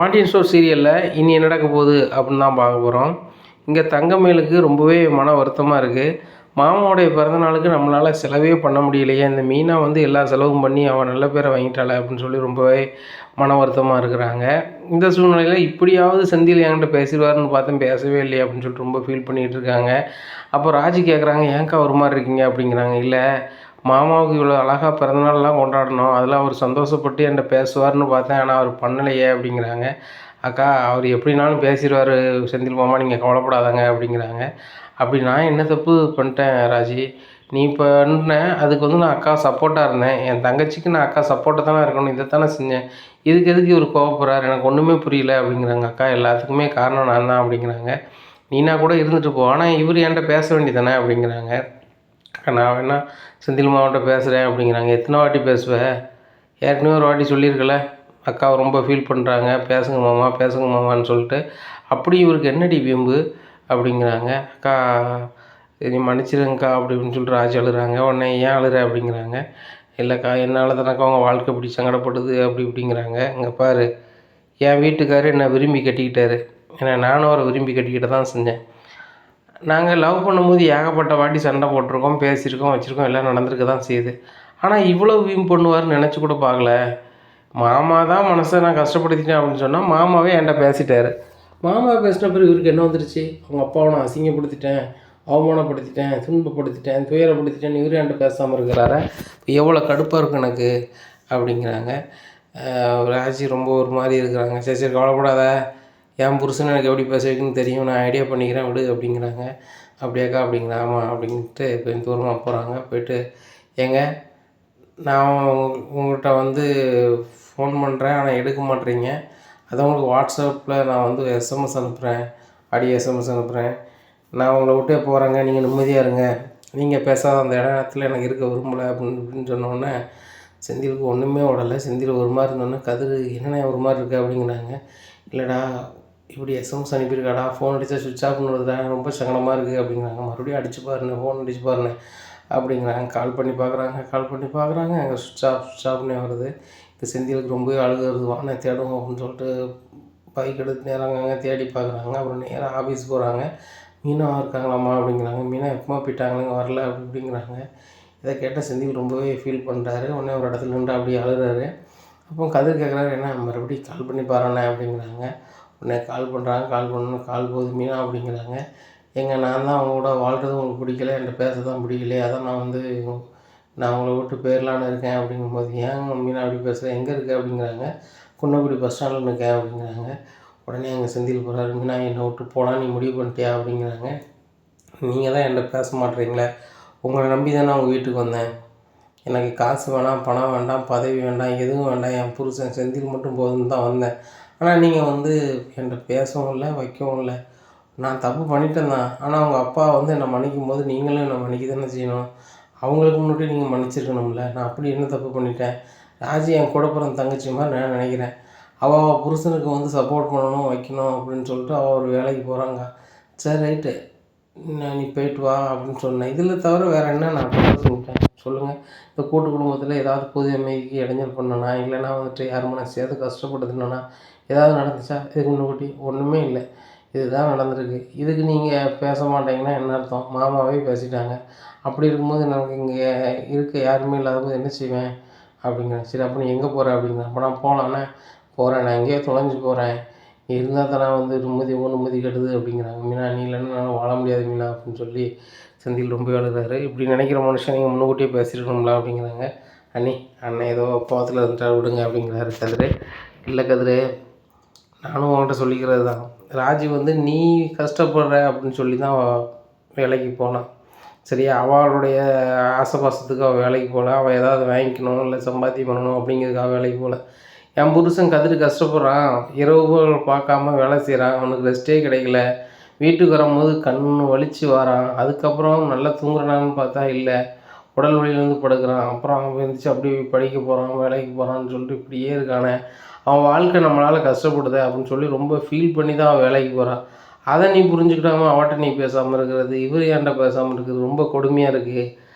Pandian store சீரியலில் இனி என்ன நடக்க போகுது அப்படின்னு தான் பார்க்க போகிறோம். இங்கே தங்கமயிலுக்கு ரொம்பவே மன வருத்தமாக இருக்குது. மாமாவுடைய பிறந்தநாளுக்கு நம்மளால் செலவே பண்ண முடியலையே, இந்த மீனா வந்து எல்லா செலவும் பண்ணி அவன் நல்ல பேரை வாங்கிட்டாளே அப்படின்னு சொல்லி ரொம்பவே மன வருத்தமாக இருக்கிறாங்க. இந்த சூழ்நிலையில் இப்படியாவது செந்தில் என்கிட்ட பேசிடுவார்னு பார்த்தேன், பேசவே இல்லையே அப்படின்னு சொல்லிட்டு ரொம்ப ஃபீல் பண்ணிகிட்டு இருக்காங்க. அப்போ ராஜி கேட்குறாங்க, ஏன்க்கா ஒரு மாதிரி இருக்கீங்க அப்படிங்கிறாங்க. இல்லை, மாமாவுக்கு இவ்வளோ அழகாக பிறந்தநாள்லாம் கொண்டாடணும், அதில் அவர் சந்தோஷப்பட்டு என்கிட்ட பேசுவார்னு பார்த்தேன், ஆனால் அவர் பண்ணலையே அப்படிங்கிறாங்க. அக்கா, அவர் எப்படினாலும் பேசிடுவார் செந்தில் மாமா, நீங்கள் கவலைப்படாதாங்க அப்படிங்கிறாங்க. அப்படி நான் என்ன தப்பு பண்ணிட்டேன் ராஜி? நீ பண்ண அதுக்கு வந்து நான் அக்கா சப்போர்ட்டாக இருந்தேன். என் தங்கச்சிக்கு நான் அக்கா சப்போர்ட்டாக தானே இருக்கணும், இதைத்தானே செஞ்சேன். இதுக்கு எதுக்கு இவர் கோவப்படுறாரு, எனக்கு ஒன்றுமே புரியல அப்படிங்கிறாங்க. அக்கா, எல்லாத்துக்குமே காரணம் நான் தான் அப்படிங்கிறாங்க. நீனா கூட இருந்துட்டு போ, ஆனால் இவர் என்கிட்ட பேச வேண்டியதானே அப்படிங்கிறாங்க. அக்கா, நான் வேணா செந்தில் மாமாட்ட பேசுகிறேன் அப்படிங்கிறாங்க. எத்தனை வாட்டி பேசுவேன்? ஏற்கனவே ஒரு வாட்டி சொல்லியிருக்கல, அக்காவை ரொம்ப ஃபீல் பண்ணுறாங்க, பேசுங்க மாமா பேசுங்க மாமான்னு சொல்லிட்டு. அப்படி இவருக்கு என்னடி வீம்பு அப்படிங்கிறாங்க. அக்கா, நீ மன்னிச்சிருங்கக்கா அப்படின்னு சொல்லிட்டு ராஜி அழுகிறாங்க. உடனே ஏன் அழுற அப்படிங்கிறாங்க. இல்லைக்கா, என்னால் தானக்கா அவங்க வாழ்க்கை இப்படி சங்கடப்படுது அப்படி இப்படிங்கிறாங்க. இங்கே பாரு, என் வீட்டுக்காரர் என்னை விரும்பி கட்டிக்கிட்டாரு, ஏன்னா நானும் அவரை விரும்பி கட்டிக்கிட்ட தான் செஞ்சேன். நாங்கள் லவ் பண்ணும்போது ஏகப்பட்ட வாட்டி சண்டை போட்டிருக்கோம், பேசியிருக்கோம், வச்சுருக்கோம், எல்லாம் நடந்திருக்க தான் செய்யுது. ஆனால் இவ்வளோ வீண் பண்ணுவார்னு நினச்சி கூட பார்க்கல. மாமா தான் மனசை நான் கஷ்டப்படுத்திட்டேன் அப்படின்னு சொன்னால் மாமாவே என்கிட்ட பேசிட்டார். மாமா பேசின பிறகு இவருக்கு என்ன வந்துருச்சு? அவங்க அப்பாவை நான் அசிங்கப்படுத்திட்டேன், அவமானப்படுத்திட்டேன், துன்பப்படுத்திட்டேன், துயரப்படுத்திட்டேன், இவரு என்கிட்ட பேசாமல் இருக்கிறார, எவ்வளோ கடுப்பாக இருக்கும் எனக்கு அப்படிங்கிறாங்க. ராஜி ரொம்ப ஒரு மாதிரி இருக்கிறாங்க. சரி சரி, கவலைப்படாத, என் புருஷன் எனக்கு எப்படி பேச வைக்கணும்னு தெரியும், நான் ஐடியா பண்ணிக்கிறேன் விடு அப்படிங்கிறாங்க. அப்படியாக்கா அப்படிங்கிறேன். ஆமாம் அப்படின்ட்டு கொஞ்சம் தூரமாக போகிறாங்க. போய்ட்டு, ஏங்க, நான் உங்கள்கிட்ட வந்து ஃபோன் பண்ணுறேன், ஆனால் எடுக்க மாட்டேறீங்க. அதான் உங்களுக்கு வாட்ஸ்அப்பில் நான் வந்து எஸ்எம்எஸ் அனுப்புகிறேன், ஆடியோ எஸ்எம்எஸ் அனுப்புகிறேன். நான் உங்களை விட்டே போகிறேங்க, நீங்கள் நிம்மதியாக இருங்க, நீங்கள் பேசாத அந்த இடத்துல எனக்கு இருக்க விரும்பலை அப்படின்னு சொன்னோடனே செந்திலுக்கு ஒன்றுமே ஓடலை. செந்தில் ஒரு மாதிரி இருந்தோடனே, கதிர் என்னென்ன ஒரு மாதிரி இருக்குது அப்படிங்கிறாங்க. இல்லைடா, இப்படி எஸ்எம்எஸ் அனுப்பியிருக்காடா, ஃபோன் அடித்தா சுவிட்ச் ஆஃப் பண்ணுறதுடா, ரொம்ப சங்கடமாக இருக்குது அப்படிங்கிறாங்க. மறுபடியும் அடிச்சு பாருங்க, ஃபோன் அடிச்சு பாருங்க அப்படிங்கிறாங்க. கால் பண்ணி பார்க்குறாங்க, அங்கே சுவிட்ச் ஆஃப்னே வருது. இந்த செந்திலுக்கு ரொம்பவே அழுகிறது. வாங்க தேடுவோம் அப்படின்னு சொல்லிட்டு பைக் எடுத்து நேராக அங்கே தேடி பார்க்குறாங்க. அப்புறம் நேராக ஆஃபீஸ் போகிறாங்க. மீனா இருக்காங்களாம்மா அப்படிங்கிறாங்க. மீனா எப்போமா போயிட்டாங்களேங்க, வரல அப்படி இப்படிங்கிறாங்க. இதை கேட்டால் செந்தில் ரொம்பவே ஃபீல் பண்ணுறாரு. உடனே ஒரு இடத்துல நின்று அப்படியே அழுகிறாரு. அப்போ கதிர் கேட்குறாரு, என்ன மறுபடியும் கால் பண்ணி பாருண்ணே அப்படிங்கிறாங்க. உடனே கால் பண்ணுறாங்க. கால் போகுது. மீனா அப்படிங்கிறாங்க. நான் தான் அவங்க கூட வாழ்கிறது உங்களுக்கு பிடிக்கல, என்கிட்ட பேச தான் பிடிக்கலையே, அதான் நான் உங்களை விட்டு போயிடலான்னு இருக்கேன் அப்படிங்கும்போது, ஏன் மீனா அப்படி பேசுகிறேன், எங்கே இருக்க அப்படிங்கிறாங்க. குன்னக்குடி பஸ் ஸ்டாண்டில் இருக்கேன் அப்படிங்கிறாங்க. உடனே அங்கே செந்தில் போகிறாரு. மீனா, என்னை விட்டு போகலாம் நீ முடிவு பண்ணிட்டியா அப்படிங்கிறாங்க. நீங்கள் தான் என்கிட்ட பேச மாட்டேறீங்களே, உங்களை நம்பி தானே உங்கள் வீட்டுக்கு வந்தேன். எனக்கு காசு வேணாம், பணம் வேண்டாம், பதவி வேண்டாம், எதுவும் வேண்டாம், என் புருஷன் செந்தில் மட்டும் போதும்னு தான் வந்தேன். ஆனால் நீங்கள் வந்து என்கிட்ட பேசவும் இல்லை, வைக்கவும் இல்லை. நான் தப்பு பண்ணிட்டேன் தான், ஆனால் அவங்க அப்பா வந்து என்னை மன்னிக்கும் போது நீங்களும் என்னை மன்னிக்க தானே செய்யணும். அவங்களுக்கு முன்னாடி நீங்கள் மன்னிச்சிருக்கணும்ல. நான் அப்படி என்ன தப்பு பண்ணிட்டேன்? ராஜி என் கூட பிறந்த தங்கச்சி மாதிரி நான் நினைக்கிறேன். அவள் புருஷனுக்கு வந்து சப்போர்ட் பண்ணணும், வைக்கணும் அப்படின்னு சொல்லிட்டு அவள் ஒரு வேலைக்கு போகிறாங்க. சரி ரைட்டு, நீ போயிட்டு வா அப்படின்னு சொன்னேன். இதில் தவிர வேறு என்ன நான் சொல்லிட்டேன் சொல்லுங்கள்? இந்த கூட்டு குடும்பத்தில் ஏதாவது பொது அமைதிக்கு இடைஞ்சல் பண்ணனா, இல்லைனா வந்துட்டு யார் மனசையாவது கஷ்டப்படுத்துனா, ஏதாவது நடந்துச்சா? இதுக்கு முன்னாடி ஒன்றுமே இல்லை. இதுதான் நடந்திருக்கு. இதுக்கு நீங்கள் பேச மாட்டீங்கன்னா என்ன அர்த்தம்? மாமாவே பேசிட்டாங்க. அப்படி இருக்கும்போது நமக்கு இங்கே இருக்க யாருமே இல்லாதபோது என்ன செய்வேன் அப்படிங்கிறேன். சரி, அப்போ நீ எங்கே போகிற அப்படிங்கிறேன். அப்போ நான் போகலான்னே போகிறேன், நான் எங்கேயோ தொலைஞ்சு போகிறேன், நீ இருந்தால் தானே வந்து நிம்மதி கெடுது அப்படிங்கிறாங்க. மீனா, நீ இல்லைன்னா நான் வாழ முடியாது மீனா அப்படின்னு சொல்லி செந்தில் ரொம்ப எழுதுறாரு. இப்படி நினைக்கிற மனுஷன் நீங்கள் முன்னுக்கூட்டியே பேசியிருக்கணும்ல அப்படிங்கிறாங்க. அண்ணன் ஏதோ கோவத்தில் இருந்துட்டா விடுங்க அப்படிங்கிறாரு கதிர். இல்லை கதிர், நானும் அவன்கிட்ட சொல்லிக்கிறது தான். ராஜி வந்து நீ கஷ்டப்படுற அப்படின்னு சொல்லி தான் வேலைக்கு போனான். சரியா, அவளுடைய ஆசைபாசத்துக்கு அவள் வேலைக்கு போகல. அவள் ஏதாவது வாங்கிக்கணும், இல்லை சம்பாத்தியம் பண்ணணும் அப்படிங்கிறதுக்காக வேலைக்கு போகல. என் புருஷன் கதிர் கஷ்டப்படுறான், இரவுகள் பார்க்காம வேலை செய்கிறான், அவனுக்கு ரெஸ்ட்டே கிடைக்கல. வீட்டுக்கு வரும்போது கண் வலித்து வரான், அதுக்கப்புறம் நல்லா தூங்குறானான்னு பார்த்தா இல்லை, உடல் வலியிலேருந்து படுக்கிறான். அப்புறம் அவன் எழுந்திரிச்சு அப்படி படிக்க போகிறான், வேலைக்கு போகிறான்னு சொல்லிட்டு இப்படியே இருக்கானே, அவன் வாழ்க்கை நம்மளால் கஷ்டப்படுது அப்படின்னு சொல்லி ரொம்ப ஃபீல் பண்ணி தான் அவன் வேலைக்கு போகிறான். அதை நீ புரிஞ்சுக்கிட்டாம அவட்ட நீ பேசாமல் இருக்கிறது, இவர் ஏன்ட்ட பேசாமல் இருக்கிறது ரொம்ப கொடுமையாக இருக்குது.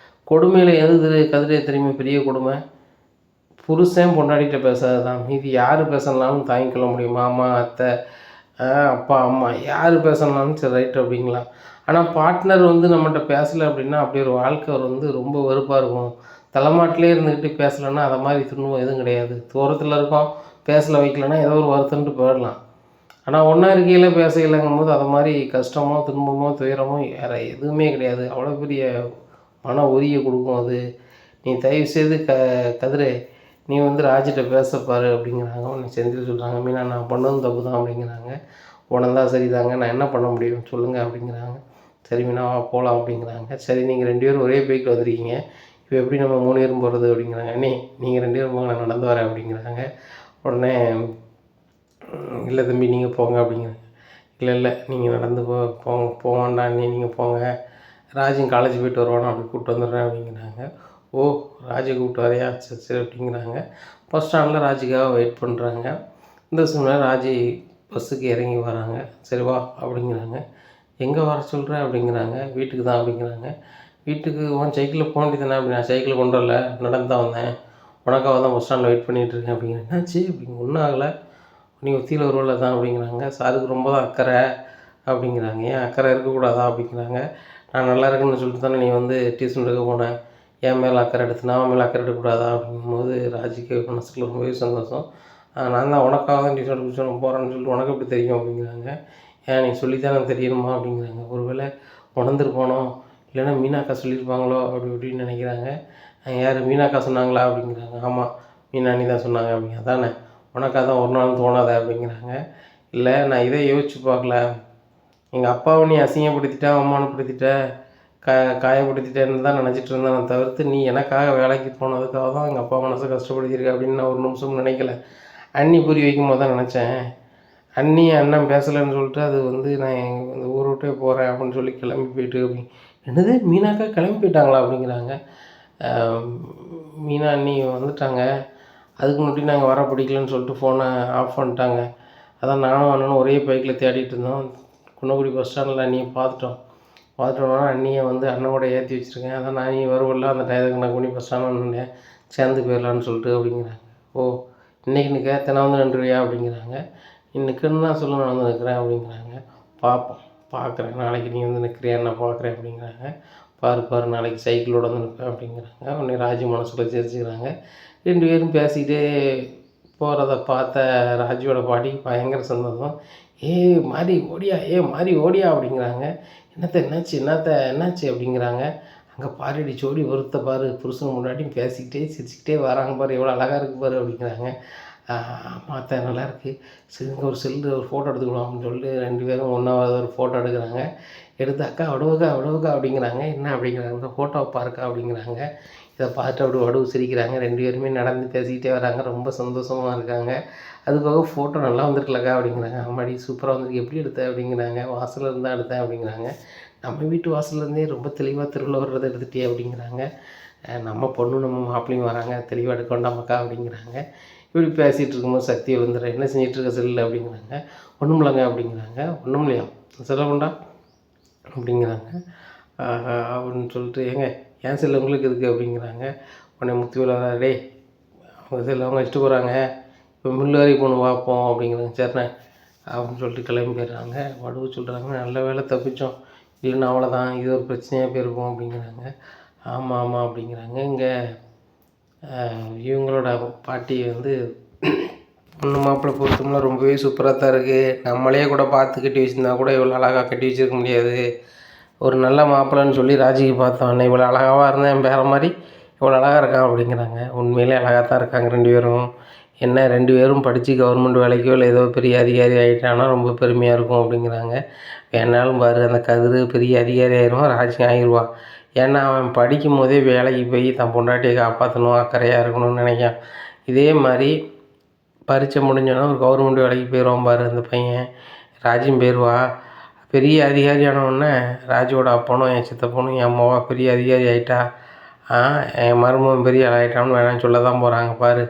கொடுமையில் எது கதிரே தெரியுமா பெரிய கொடுமை? புருஷன் பொண்டாட்டிகிட்ட பேசாதது தான். மீதி யார் பேசலனாலும் தாங்கிக்கொள்ள முடியும். மாமா, அத்தை, அப்பா, அம்மா யார் பேசலனாலும் சரி ரைட்டு அப்படிங்கலாம். ஆனால் பார்ட்னர் வந்து நம்மகிட்ட பேசலை அப்படின்னா அப்படி ஒரு வாழ்க்கை வந்து ரொம்ப வெறுப்பாக இருக்கும். தலைமாட்டிலே இருந்துக்கிட்டு பேசலைன்னா அதை மாதிரி துன்பம் எதுவும் கிடையாது. தூரத்தில் இருக்கோம், பேசலை வைக்கலைன்னா ஏதோ ஒரு வருத்தம்ட்டு போயிடலாம். ஆனால் ஒன்றா இருக்கையில் பேசலைங்கும்போது அதை மாதிரி கஷ்டமோ துன்பமோ துயரமோ வேறு எதுவுமே கிடையாது. அவ்வளோ பெரிய மன உறுதியை கொடுக்கும் அது. நீ தயவுசெய்து கதிரு நீ வந்து ராஜிட்ட பேசப்பாரு அப்படிங்கிறாங்க. உன்னை செந்தில் சொல்கிறாங்க, மீனா நான் பண்ணதும் தப்பு தான் அப்படிங்கிறாங்க. உணர்ந்தா சரிதாங்க, நான் என்ன பண்ண முடியும் சொல்லுங்கள் அப்படிங்கிறாங்க. சரி மீனா வா போகலாம் அப்படிங்கிறாங்க. சரி நீங்கள் 2 பேரும் ஒரே பைக்கில் வந்திருக்கீங்க, இப்போ எப்படி நம்ம 3 பேரும் போகிறது அப்படிங்கிறாங்க. அண்ணே நீங்கள் 2 பேரும் போங்க, நான் நடந்து வரேன் அப்படிங்கிறாங்க. உடனே இல்லை தம்பி நீங்கள் போங்க அப்படிங்கிறாங்க. இல்லை நீங்கள் நடந்து போக வேண்டாம் அண்ணே, நீங்கள் போங்க, ராஜும் காலேஜ் போய்ட்டு வருவானோ அப்படி கூப்பிட்டு வந்துடுறேன் அப்படிங்கிறாங்க. ஓ ராஜை கூப்பிட்டு வரையா, சரி சரி அப்படிங்கிறாங்க. பஸ் ஸ்டாண்டில் ராஜுக்காக வெயிட் பண்ணுறாங்க. இந்த சமயம் ராஜி பஸ்ஸுக்கு இறங்கி வராங்க. சரி வா அப்படிங்கிறாங்க. எங்கே வர சொல்கிற அப்படிங்கிறாங்க. வீட்டுக்கு தான் அப்படிங்கிறாங்க. வீட்டுக்கு உன் சைக்கிளில் போக வேண்டியதானே அப்படி. நான் சைக்கிள் கொண்டு வரல, நடந்து தான் வந்தேன், உனக்காக தான் பஸ் ஸ்டாண்டில் வெயிட் பண்ணிகிட்ருக்கேன் அப்படிங்கிறேன். என்னாச்சு அப்படிங்க. ஒன்றும் ஆகலை, நீ ஒத்தியில் வருவல தான் அப்படிங்கிறாங்க. சாருக்கு ரொம்ப தான் அக்கறை அப்படிங்கிறாங்க. ஏன் அக்கறை இருக்கக்கூடாதா அப்படிங்கிறாங்க. நான் நல்லா இருக்குன்னு சொல்லிட்டு தானே நீ வந்து டியூஷன் எடுக்க போனேன், என் மேலே அக்கறை எடுத்து நான் மேலே அக்கறை எடுக்கக்கூடாதா அப்படிங்கும்போது ராஜிக்கு மனசுக்குள்ள ரொம்பவே சந்தோஷம். நான் தான் உனக்காக தான் டியூஷன் போகிறேன்னு சொல்லிட்டு உனக்கு எப்படி தெரியும் அப்படிங்கிறாங்க. ஏன் நீ சொல்லித்தானே தெரியணுமா அப்படிங்கிறாங்க. ஒரு வேளை உணர்ந்துருப்பானோ, இல்லைன்னா மீனாக்கா சொல்லியிருப்பாங்களோ அப்படி இப்படின்னு நினைக்கிறாங்க. யார் மீனாக்கா சொன்னாங்களா அப்படிங்கிறாங்க. ஆமாம் மீனா நீ தான் சொன்னாங்க அப்படிங்க. அதானே உனக்காக தான் ஒரு நாள் தோணாத அப்படிங்கிறாங்க. இல்லை நான் இதை யோசிச்சு பார்க்கல, எங்கள் அப்பாவை நீ அசிங்கப்படுத்திட்ட, அவமானப்படுத்திட்ட, காயப்படுத்திட்டேன்னு தான் நினச்சிட்டு இருந்தேன் தவிர்த்து நீ எனக்காக வேலைக்கு போனதுக்காக தான் எங்கள் அப்பா மனசை கஷ்டப்படுத்தியிருக்க அப்படின்னு நான் ஒரு நிமிஷம் நினைக்கல. அண்ணி புரிய வைக்கும் போது தான் நினச்சேன். அண்ணி அண்ணன் பேசலைன்னு சொல்லிட்டு அது வந்து நான் இந்த ஊரை விட்டே போகிறேன் அப்படின்னு சொல்லி கிளம்பி போயிட்டு அப்படின்னு. என்னது மீனாக்கா கிளம்பி போயிட்டாங்களா அப்படிங்கிறாங்க. மீனா அண்ணி வந்துட்டாங்க, அதுக்கு முன்னாடி நாங்கள் வர பிடிக்கலன்னு சொல்லிட்டு ஃபோனை ஆஃப் பண்ணிட்டாங்க. அதான் நானும் அண்ணனும் ஒரே பைக்கில் தேடிட்டு இருந்தோம். குன்னக்குடி பஸ் ஸ்டாண்டில் அண்ணியை பார்த்துட்டோன்னா அண்ணியை வந்து அண்ணனோட ஏற்றி வச்சுருக்கேன். அதான் நான் நீ வருவல அந்த டயத்துக்கு நான் குன்னி பஸ் ஸ்டாண்டில் நின்றேன், சேர்ந்து போயிடலான்னு சொல்லிட்டு அப்படிங்கிறாங்க. ஓ இன்றைக்கி நிற்க தினம் வந்து நின்றுவியா அப்படிங்கிறாங்க. நிற்கணுன்னு தான் சொல்ல நான் வந்து நிற்கிறேன் அப்படிங்கிறாங்க. பார்க்குறேன் நாளைக்கு நீ வந்து நிற்கிறியா நான் பார்க்குறேன் அப்படிங்கிறாங்க. பாரு நாளைக்கு சைக்கிளோட வந்து நிற்பேன் அப்படிங்கிறாங்க. உடனே ராஜு மனசுக்குள்ள சிரிச்சுக்கிறாங்க. 2 பேரும் பேசிக்கிட்டே போகிறத பார்த்த ராஜுவோட பாட்டிக்கு பயங்கர சந்தோஷம். மாறி ஓடியா அப்படிங்கிறாங்க. என்னாச்சு அப்படிங்கிறாங்க. அங்கே பாருடி ஜோடி ஒருத்த பாரு, புருஷன் முன்னாடியும் பேசிக்கிட்டே சிரிச்சுக்கிட்டே வராங்க பாரு, எவ்வளோ அழகாக இருக்குது பாரு அப்படிங்கிறாங்க. அத்தை நல்லாயிருக்கு, சரி ஒரு ஒரு ஃபோட்டோ எடுத்துக்கலாம் அப்படின்னு சொல்லிட்டு 2 பேரும் ஒன்றாவது ஒரு ஃபோட்டோ எடுக்கிறாங்க. எடுத்து அக்கா வடுவக்கா அப்படிங்கிறாங்க. என்ன அப்படிங்கிறாங்க. ஃபோட்டோவை பாருக்கா அப்படிங்கிறாங்க. இதை பார்த்துட்டு அப்படி வடுவு சிரிக்கிறாங்க. 2 பேருமே நடந்து பேசிக்கிட்டே வராங்க, ரொம்ப சந்தோஷமாக இருக்காங்க. அது போக ஃபோட்டோ நல்லா வந்துருக்குலக்கா அப்படிங்கிறாங்க. ஆமாடி சூப்பராக வந்துருக்கு, எப்படி எடுத்தேன் அப்படிங்கிறாங்க. வாசலில் இருந்தால் எடுத்தேன் அப்படிங்கிறாங்க. நம்ம வீட்டு வாசல்லேருந்தே ரொம்ப தெளிவாக திருவிழா வர்றதை எடுத்துகிட்டே அப்படிங்கிறாங்க. நம்ம பொண்ணு நம்ம மாப்பிள்ளையும் வராங்க, தெளிவாக எடுக்க வேண்டாமக்கா அப்படிங்கிறாங்க. இப்படி பேசிகிட்டு இருக்கும்போது சக்தி வந்துடுறேன். என்ன செஞ்சிட்ருக்க செல்லில் அப்படிங்கிறாங்க. ஒன்றும் இல்லைங்க அப்படிங்கிறாங்க. ஒன்றும் இல்லையா செல்ல வேண்டாம் அப்படிங்கிறாங்க. அப்படின்னு சொல்லிட்டு ஏங்க என் செல்லு உங்களுக்கு இருக்குது அப்படிங்கிறாங்க. உடனே முத்துவேல் டே அவங்க செல்லு அவங்க வச்சுட்டு போகிறாங்க, இப்போ மில்லு வரைக்கும் போகணும் பார்ப்போம் அப்படிங்கிறாங்க. சரிண்ணே அப்படின்னு சொல்லிட்டு கிளம்பி போயிடுறாங்க. வடுவு சொல்கிறாங்க, நல்ல வேலை தப்பிச்சோம், இல்லைன்னா அவ்வளோதான், இது ஒரு பிரச்சனையாக போயிருக்கும் அப்படிங்கிறாங்க. ஆமாம் அப்படிங்கிறாங்க. இங்கே இவங்களோட பாட்டி வந்து பொண்ணு மாப்பிள்ளை பொருத்தம்லாம் ரொம்பவே சூப்பராக தான் இருக்குது. நம்மளே கூட பார்த்து கட்டி வச்சுருந்தா கூட இவ்வளோ அழகாக கட்டி வச்சுருக்க முடியாது. ஒரு நல்ல மாப்பிள்ளைன்னு சொல்லி ராஜிக்கு பார்த்தோம், அண்ணன் இவ்வளோ அழகாவாக இருந்தேன், என் பேர மாதிரி இவ்வளோ அழகாக இருக்கான் அப்படிங்கிறாங்க. உண்மையிலே அழகாக தான் இருக்காங்க 2 பேரும். என்ன 2 பேரும் படித்து கவர்மெண்ட் வேலைக்கோ இல்லை ஏதோ பெரிய அதிகாரி ஆகிட்டானா ரொம்ப பெருமையாக இருக்கும் அப்படிங்கிறாங்க. வேணாலும் பாரு அந்த கதிர் பெரிய அதிகாரி ஆயிடுவான், ராஜி ஆயிடுவான். ஏன்னா அவன் படிக்கும் போதே வேலைக்கு போய் தன் பொண்டாட்டியை காப்பாற்றணும், அக்கறையாக இருக்கணும்னு நினைக்கான். இதே மாதிரி பரீட்சை முடிஞ்சோன்னா ஒரு கவர்மெண்ட் வேலைக்கு போயிடுவான் பாரு அந்த பையன், ராஜியும் போயிடுவா. பெரிய அதிகாரி ஆனவுடனே ராஜுவோட அப்பனும் என் சித்தப்பனும் என் அம்மாவா பெரிய அதிகாரி ஆகிட்டா, என் மருமகன் பெரிய ஆளாயிட்டான்னு வேணான்னு சொல்ல தான் போகிறாங்க பாரு,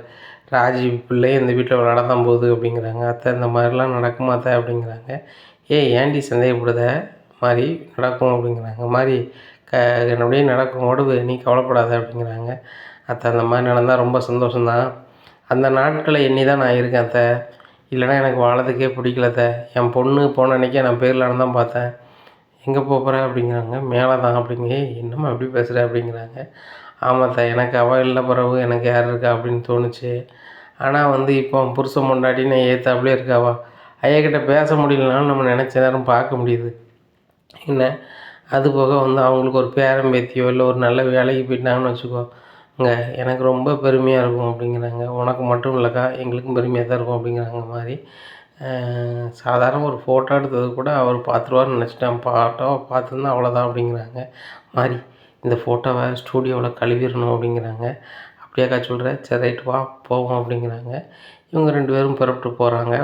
ராஜி பிள்ளையே இந்த வீட்டில் விளாட தான் போகுது அப்படிங்கிறாங்க. அத்தை இந்த மாதிரிலாம் நடக்குமா அத்தை அப்படிங்கிறாங்க. ஏன்டி சந்தேகப்படுத, மாதிரி நடக்கும் அப்படிங்கிறாங்க. மாதிரி அப்படியே நடக்கும், உடவு நீ கவலைப்படாத அப்படிங்கிறாங்க. அத்தை அந்த மாதிரி நடந்தால் ரொம்ப சந்தோஷம்தான், அந்த நாட்களை எண்ணி தான் நான் இருக்கேன் அத்தை. இல்லைன்னா எனக்கு வாழறதுக்கே பிடிக்கல அத்தை. என் பொண்ணு போன அன்றைக்கே நான் போயிடலான்னு தான் பார்த்தேன். எங்கே போகிற அப்படிங்கிறாங்க. மேலே தான் அப்படிங்க. என்னம்மா அப்படி பேசுகிற அப்படிங்கிறாங்க. ஆமாம் அத்தை, எனக்கு அவள் இல்லை பிறகு எனக்கு யார் இருக்கா அப்படின்னு தோணுச்சு. ஆனால் வந்து இப்போ புருஷன் பொண்டாட்டின்னு ஏற்றாப்புலே இருக்காவா. ஐயாக்கிட்ட பேச முடியலனாலும் நம்ம நினச்ச நேரம் பார்க்க முடியுது என்ன. அது போக வந்து அவங்களுக்கு ஒரு பேரன் பேத்தியோ இல்லை ஒரு நல்ல வேலைக்கு போயிட்டாங்கன்னு வச்சுக்கோங்க, எனக்கு ரொம்ப பெருமையாக இருக்கும் அப்படிங்கிறாங்க. உனக்கு மட்டும் இல்லைக்கா, எங்களுக்கும் பெருமையாக தான் இருக்கும் அப்படிங்கிறாங்க மாதிரி. சாதாரண ஒரு ஃபோட்டோ எடுத்தது கூட அவர் பார்த்துருவார்னு நினச்சிட்டேன். பார்த்துருந்தா அவ்வளோதான் அப்படிங்கிறாங்க மாதிரி. இந்த ஃபோட்டோவை ஸ்டூடியோவில் கழுவிடணும் அப்படிங்கிறாங்க. அப்படியாக்கா சொல்கிற, சரி ரைட்டு வா போவோம் அப்படிங்கிறாங்க. இவங்க 2 பேரும் புறப்பட்டு போகிறாங்க.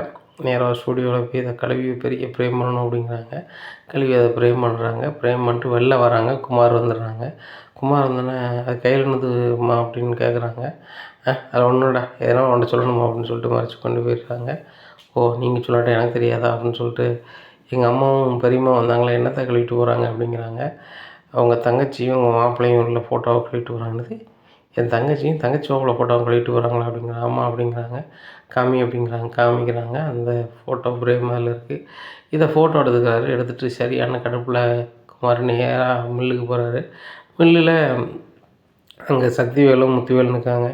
நேராக ஸ்டூடியோவில் போய் இதை கழுவி பெரிய ஃப்ரேம் பண்ணணும் அப்படிங்கிறாங்க. கழுவி அதை ஃப்ரேம் பண்ணுறாங்க. ஃப்ரேம் பண்ணிட்டு வெளில வராங்க. குமார் வந்துடுறாங்க. குமார் வந்தோடனே அது கையில் என்னதும்மா அப்படின்னு கேட்குறாங்க. அதில் ஒன்றுடா, எதனா உன்கிட்ட சொல்லணுமா அப்படின்னு சொல்லிட்டு மறைச்சி கொண்டு போயிடுறாங்க. ஓ, நீங்கள் சொல்லாட்ட எனக்கு தெரியாதா அப்படின்னு சொல்லிட்டு எங்கள் அம்மாவும் பெரியம்மா வந்தாங்களே, என்னத்தை கழுவிட்டு போகிறாங்க அப்படிங்கிறாங்க. அவங்க தங்கச்சியும் உங்கள் மாப்பிள்ளையும் உள்ள ஃபோட்டோவை கழுவிட்டு வராங்கன்னு. என் தங்கச்சி மாப்பிள்ளை ஃபோட்டோவை கழுவிட்டு வராங்களா அப்படிங்கிறாங்க. ஆமாம் அப்படிங்கிறாங்க. காமி அப்படிங்கிறாங்க. காமிக்கிறாங்க. அந்த ஃபோட்டோ ஃப்ரேம் அதில் இருக்குது. இதை ஃபோட்டோ எடுத்துக்கிறாரு. எடுத்துகிட்டு சரியான கடுப்பில் குமார் நேராக மில்லுக்கு போகிறாரு. மில்லில் அங்கே சக்திவேலும் முத்துவேலும் இருக்காங்க.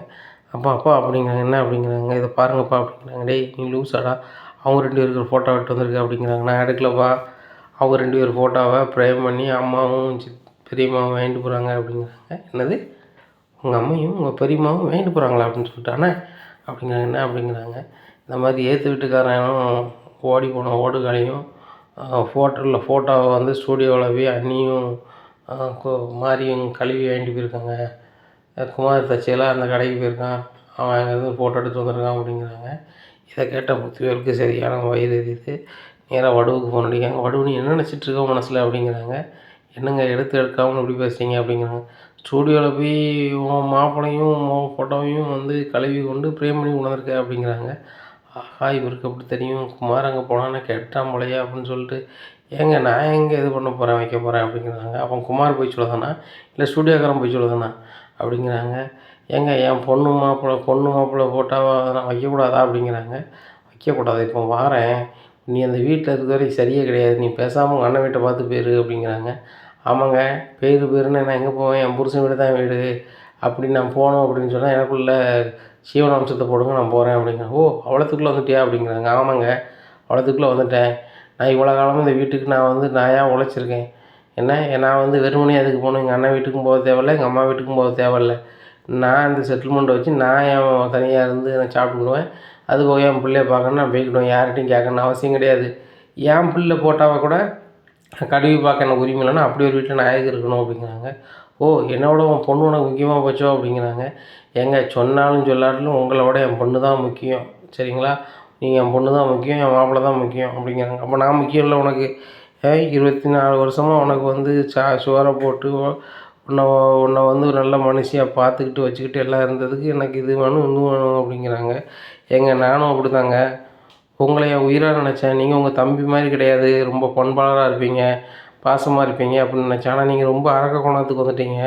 அப்பா அப்படிங்கிறாங்க. என்ன அப்படிங்கிறாங்க. இதை பாருங்கப்பா அப்படிங்கிறாங்க. டேய் நீ லூஸாடா, அவங்க 2 பேருக்கு ஒரு ஃபோட்டோ எடுத்து வந்திருக்கு அப்படிங்கிறாங்க. நான் எடுக்கலப்பா. அவங்க 2 பேர் ஃபோட்டோவை ஃப்ரேம் பண்ணி அம்மாவும் பெரியம்மாவும் வாங்கிட்டு போகிறாங்க அப்படிங்கிறாங்க. என்னது, உங்கள் அம்மையும் உங்கள் பெரியம்மாவும் வாங்கிட்டு போகிறாங்களா அப்படின்னு சொல்லிட்டு. அண்ணா அப்படிங்கிறாங்க. என்ன அப்படிங்கிறாங்க. இந்த மாதிரி ஏற்று வீட்டுக்காரனும் ஓடி போன ஓடுகளையும் ஃபோட்டோவை வந்து ஸ்டூடியோவில் போய் அண்ணியும் மாரியும் கழுவி வாங்கிட்டு போயிருக்காங்க. குமார் தச்சையெல்லாம் அந்த கடைக்கு போயிருக்கான். அவன் அங்கேருந்து ஃபோட்டோ எடுத்து வந்திருக்கான் அப்படிங்கிறாங்க. இதை கேட்ட முத்துவேலுக்கு சரியான வயிறு எரியுது. நேராக வடுவுக்கு ஃபோன் அடிக்காங்க. வடுவு நீ என்ன நினச்சிட்ருக்க மனசில் அப்படிங்கிறாங்க. என்னங்க எடுக்காமல் இப்படி பேசுகிறீங்க அப்படிங்கிறாங்க. ஸ்டூடியோவில் போய் உன் மாப்பிளையும் உன் ஃபோட்டோவையும் வந்து கழுவி கொண்டு ஃப்ரேம் பண்ணி கொண்டாந்துருக்க அப்படிங்கிறாங்க. ஆஹா, இவருக்கு அப்படி தெரியும், குமார் அங்கே போனான்னு கேட்டான் போலையா அப்படின்னு சொல்லிட்டு, ஏங்க நான் எங்கே இது பண்ண போகிறேன் வைக்க போகிறேன் அப்படிங்கிறாங்க. அப்போ குமார் போய் சொல்லுதானா இல்லை ஸ்டூடியோக்காரன் போய் சொல்லுதானா அப்படிங்கிறாங்க. ஏங்க என் பொண்ணு மாப்பிள்ளை ஃபோட்டோவை நான் வைக்கக்கூடாதா அப்படிங்கிறாங்க. வைக்கக்கூடாது, இப்போ வாரேன், நீ அந்த வீட்டில் இருக்கிற வரைக்கும் சரியே கிடையாது, நீ பேசாமல் உங்கள் அண்ணன் வீட்டை பார்த்து போயிரு அப்படிங்கிறாங்க. ஆமாங்க, போயிருன்னு நான் எங்கே போவேன், என் புருஷன் வீடு தான் வீடு, அப்படி நான் போகணும் அப்படின்னு சொன்னால் எனக்குள்ள சீவனாம்சத்தை போடுங்க, நான் போகிறேன் அப்படிங்கிறாங்க. ஓ, அவ்வளோத்துக்குள்ளே வந்துட்டியா அப்படிங்கிறாங்க. ஆமாங்க, அவ்வளோத்துக்குள்ளே வந்துட்டேன். நான் இவ்வளோ காலமும் இந்த வீட்டுக்கு நான் வந்து நாயாக உழைச்சிருக்கேன். என்ன, நான் வந்து வெறுமனே அதுக்கு போகணும், எங்கள் அண்ணன் வீட்டுக்கும் போக தேவையில்லை, எங்கள் அம்மா வீட்டுக்கும் போக தேவையில்லை. நான் இந்த செட்டில்மெண்ட்டை வச்சு நான் என் தனியாக இருந்து நான் சாப்பிட்டுக்கிடுவேன். அதுபோக என் பிள்ளைய பார்க்கணும், நான் போய்க்கிடுவேன். யார்கிட்டையும் கேட்கணுன்னு அவசியம் கிடையாது. என் பிள்ளை போட்டாவை கூட கழுவி பார்க்க எனக்கு உரிமை இல்லைன்னா அப்படி ஒரு வீட்டில் நாயகம் இருக்கணும் அப்படிங்கிறாங்க. ஓ, என்னோட உன் பொண்ணு உனக்கு முக்கியமாக போச்சோ அப்படிங்கிறாங்க. ஏங்க சொன்னாலும் சொல்லாட்டிலும் உங்களோட என் பொண்ணு தான் முக்கியம், சரிங்களா? நீங்கள் என் பொண்ணு தான் முக்கியம், என் மாப்பிள்ளை தான் முக்கியம் அப்படிங்கிறாங்க. அப்போ நான் முக்கியம் இல்லை உனக்கு? 24 வருஷமாக உனக்கு வந்து சோறை போட்டு உன்னை வந்து ஒரு நல்ல மனுஷியாக பார்த்துக்கிட்டு வச்சுக்கிட்டு எல்லாம் இருந்ததுக்கு எனக்கு இது வேணும் இன்னும் வேணும் அப்படிங்கிறாங்க. ஏங்க நானும் அப்படி தாங்க உங்களை என் உயிராக நினச்சேன். நீங்கள் உங்கள் தம்பி மாதிரி கிடையாது, ரொம்ப பண்பாளராக இருப்பீங்க, பாசமாக இருப்பீங்க அப்படின்னு நினச்சேன். ஆனால் நீங்கள் ரொம்ப அரக்க கோணத்துக்கு வந்துட்டீங்க.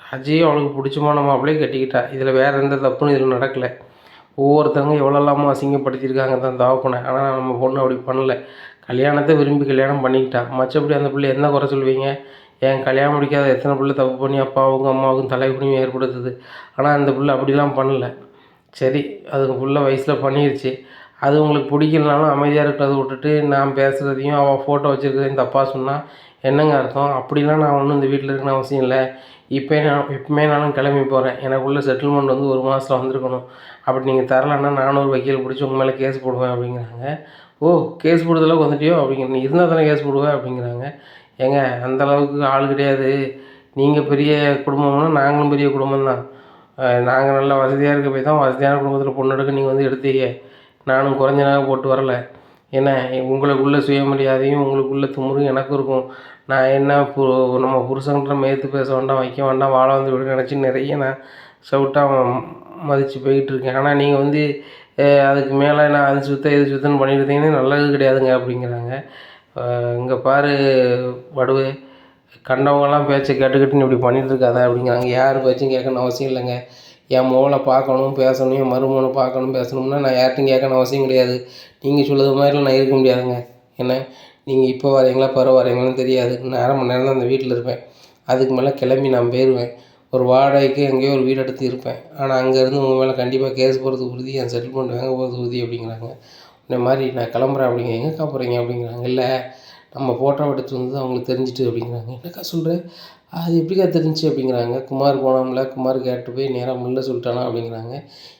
ராஜியும் அவளுக்கு பிடிச்சமான மாப்பிள்ளையே கட்டிக்கிட்டா. இதில் வேறு எந்த தப்புன்னு இதில் நடக்கலை. ஒவ்வொருத்தவங்க எவ்வளோலாமோ அசிங்கப்படுத்தியிருக்காங்க தான் தவப்பனை. ஆனால் நம்ம பொண்ணு அப்படி பண்ணலை. கல்யாணத்தை விரும்பி கல்யாணம் பண்ணிக்கிட்டான். மற்றபடி அந்த பிள்ளை என்ன குறை சொல்லுவீங்க? ஏன் கல்யாணம் முடிக்காத எத்தனை பிள்ளை தப்பு பண்ணி அப்பாவுக்கும் அம்மாவுக்கும் தலைகுனியும் ஏற்படுத்துது. ஆனால் அந்த பிள்ளை அப்படிலாம் பண்ணலை. சரி, அதுக்கு புள்ள வயசில் பண்ணிடுச்சு. அது உங்களுக்கு பிடிக்கலனாலும் அமைதியாக இருக்கிறத விட்டுட்டு நான் பேசுகிறதையும் அவள் ஃபோட்டோ வச்சுருக்கிறதையும் தப்பாக சொன்னால் என்னங்க அர்த்தம்? அப்படிலாம் நான் ஒன்றும் இந்த வீட்டில் இருக்கணும்னு அவசியம் இல்லை. இப்போமே நானும் கிளம்பி போகிறேன். எனக்குள்ளே செட்டில்மெண்ட் வந்து 1 மாதத்தில் வந்திருக்கணும். அப்படி நீங்கள் தரலைன்னா நானும் ஒரு வக்கீல் பிடிச்சி உங்கள் மேலே கேஸ் போடுவேன் அப்படிங்கிறாங்க. ஓ, கேஸ் போடுறதளவுக்கு வந்துட்டியோ அப்படிங்கிற, நீ இருந்தால் தானே கேஸ் போடுவேன் அப்படிங்கிறாங்க. ஏங்க அந்தளவுக்கு ஆள் கிடையாது. நீங்கள் பெரிய குடும்பம்னா நாங்களும் பெரிய குடும்பம் தான். நாங்கள் நல்லா வசதியாக இருக்க போய் தான் வசதியான குடும்பத்தில் பொண்ணு எடுக்க நீங்கள் வந்து எடுத்தீங்க. நானும் குறைஞ்ச நகை போட்டு வரலை. என்ன, உங்களுக்குள்ள சுயமரியாதையும் உங்களுக்குள்ள துமுறும் எனக்கும் இருக்கும். நான் என்ன நம்ம புருஷன்கிட்ட மேய்த்து பேச வேண்டாம், வைக்க வேண்டாம், வாழ வந்து விட நினச்சி நிறைய நான் சவுட்டாக மதித்து போய்கிட்டுருக்கேன். ஆனால் நீங்கள் வந்து அதுக்கு மேலே நான் அது சுத்தம் இது சுத்தம்னு பண்ணியிருந்தீங்கன்னு நல்லது கிடையாதுங்க அப்படிங்கிறாங்க. இங்கே பாரு வடுவு, கண்டவங்கெல்லாம் பேச்சை கேட்டுக்கிட்டு நீ இப்படி பண்ணிகிட்டு இருக்காத அப்படிங்கிறாங்க. யார் பேச்சும் கேட்கணும்னு அவசியம் இல்லைங்க. என் மோளை பார்க்கணும் பேசணும், என் மருமகனை பார்க்கணும் பேசணும்னா நான் யார்ட்டையும் கேட்கணும் அவசியம் கிடையாது. நீங்கள் சொல்லுற மாதிரிலாம் நான் இருக்க முடியாதுங்க. ஏன்னா நீங்கள் இப்போ வரீங்களா வரீங்களான்னு தெரியாது. நான் அரை மணி நேரம் தான் அந்த வீட்டில் இருப்பேன். அதுக்கு மேலே கிளம்பி நான் போயிடுவேன். ஒரு வாடகைக்கு எங்கேயோ ஒரு வீடு எடுத்து இருப்பேன். ஆனால் அங்கேருந்து உங்கள் மேலே கண்டிப்பாக கேஸ் போகிறது உறுதி, என் செட்டில்மெண்ட் வாங்க போகிறது உறுதி அப்படிங்கிறாங்க. இந்த மாதிரி நான் கிளம்புறேன் அப்படிங்க. எங்கேக்கா போகிறீங்க அப்படிங்கிறாங்க. இல்லை நம்ம ஃபோட்டோ எடுத்து வந்து அவங்களுக்கு தெரிஞ்சுட்டு அப்படிங்கிறாங்க. என்னக்கா சொல்கிறேன், அது எப்படிக்கா தெரிஞ்சிச்சு அப்படிங்கிறாங்க. குமார் போனோம்ல, குமார் கேட்டு போய் நேராக முல்லை சொல்லிட்டானா அப்படிங்கிறாங்க.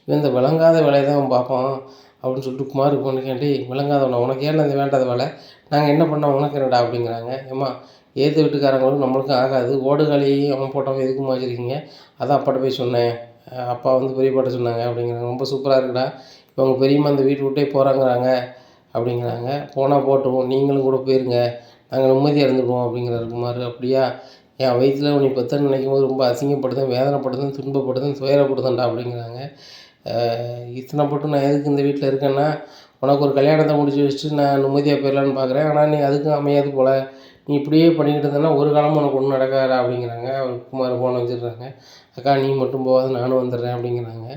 இவன் இந்த விளங்காத வேலையை தான் அவன் பார்ப்பான் அப்படின்னு சொல்லிட்டு குமாருக்கு பொண்ணு கேட்டு, விளங்காதவனை உனக்கு ஏன்னா இந்த வேண்டாத வேலை, நாங்கள் என்ன பண்ணோம் உனக்கு என்னடா அப்படிங்கிறாங்க. ஏம்மா ஏற்று வீட்டுக்காரங்களுக்கும் நம்மளுக்கும் ஆகாது, ஓடுகாலையும் அவன் போட்டவன் எதுக்குமா வச்சுருக்கீங்க, அதான் அப்பாட்ட போய் சொன்னேன், அப்பா வந்து பெரியப்பாட்ட சொன்னாங்க அப்படிங்கிறாங்க. ரொம்ப சூப்பராக இருக்குடா, இப்போ அவங்க பெரியம்மா அந்த வீட்டு விட்டே போகிறாங்கிறாங்க அப்படிங்கிறாங்க. போனால் போட்டும், நீங்களும் கூட போயிருங்க, நாங்கள் நிம்மதியாக இருந்துக்குவோம் அப்படிங்கிறாரு குமார். அப்படியா, என் வயிற்றில் உன்னை பெத்தன்னு நினைக்கும் போது ரொம்ப அசிங்கப்படுதேன், வேதனைப்படுதேன், துன்பப்படுதேன், துயரப்படுதேன்டா அப்படிங்கிறாங்க. இத்தனை போட்டு நான் எதுக்கு இந்த வீட்டில் இருக்கேன்னா, உனக்கு ஒரு கல்யாணத்தை முடிச்சு வச்சுட்டு நான் நிம்மதியாக போயிடலான்னு பார்க்குறேன். ஆனால் நீ அதுக்கும் அமையாது போல், நீ இப்படியே பண்ணிக்கிட்டு இருந்தேன்னா ஒரு காலமும் உனக்கு ஒன்றும் நடக்காதா அப்படிங்கிறாங்க. அவர் குமார் ஃபோனை வச்சுடுறாங்க. அக்கா நீ மட்டும் போகாத, நானும் வந்துடுறேன் அப்படிங்கிறாங்க.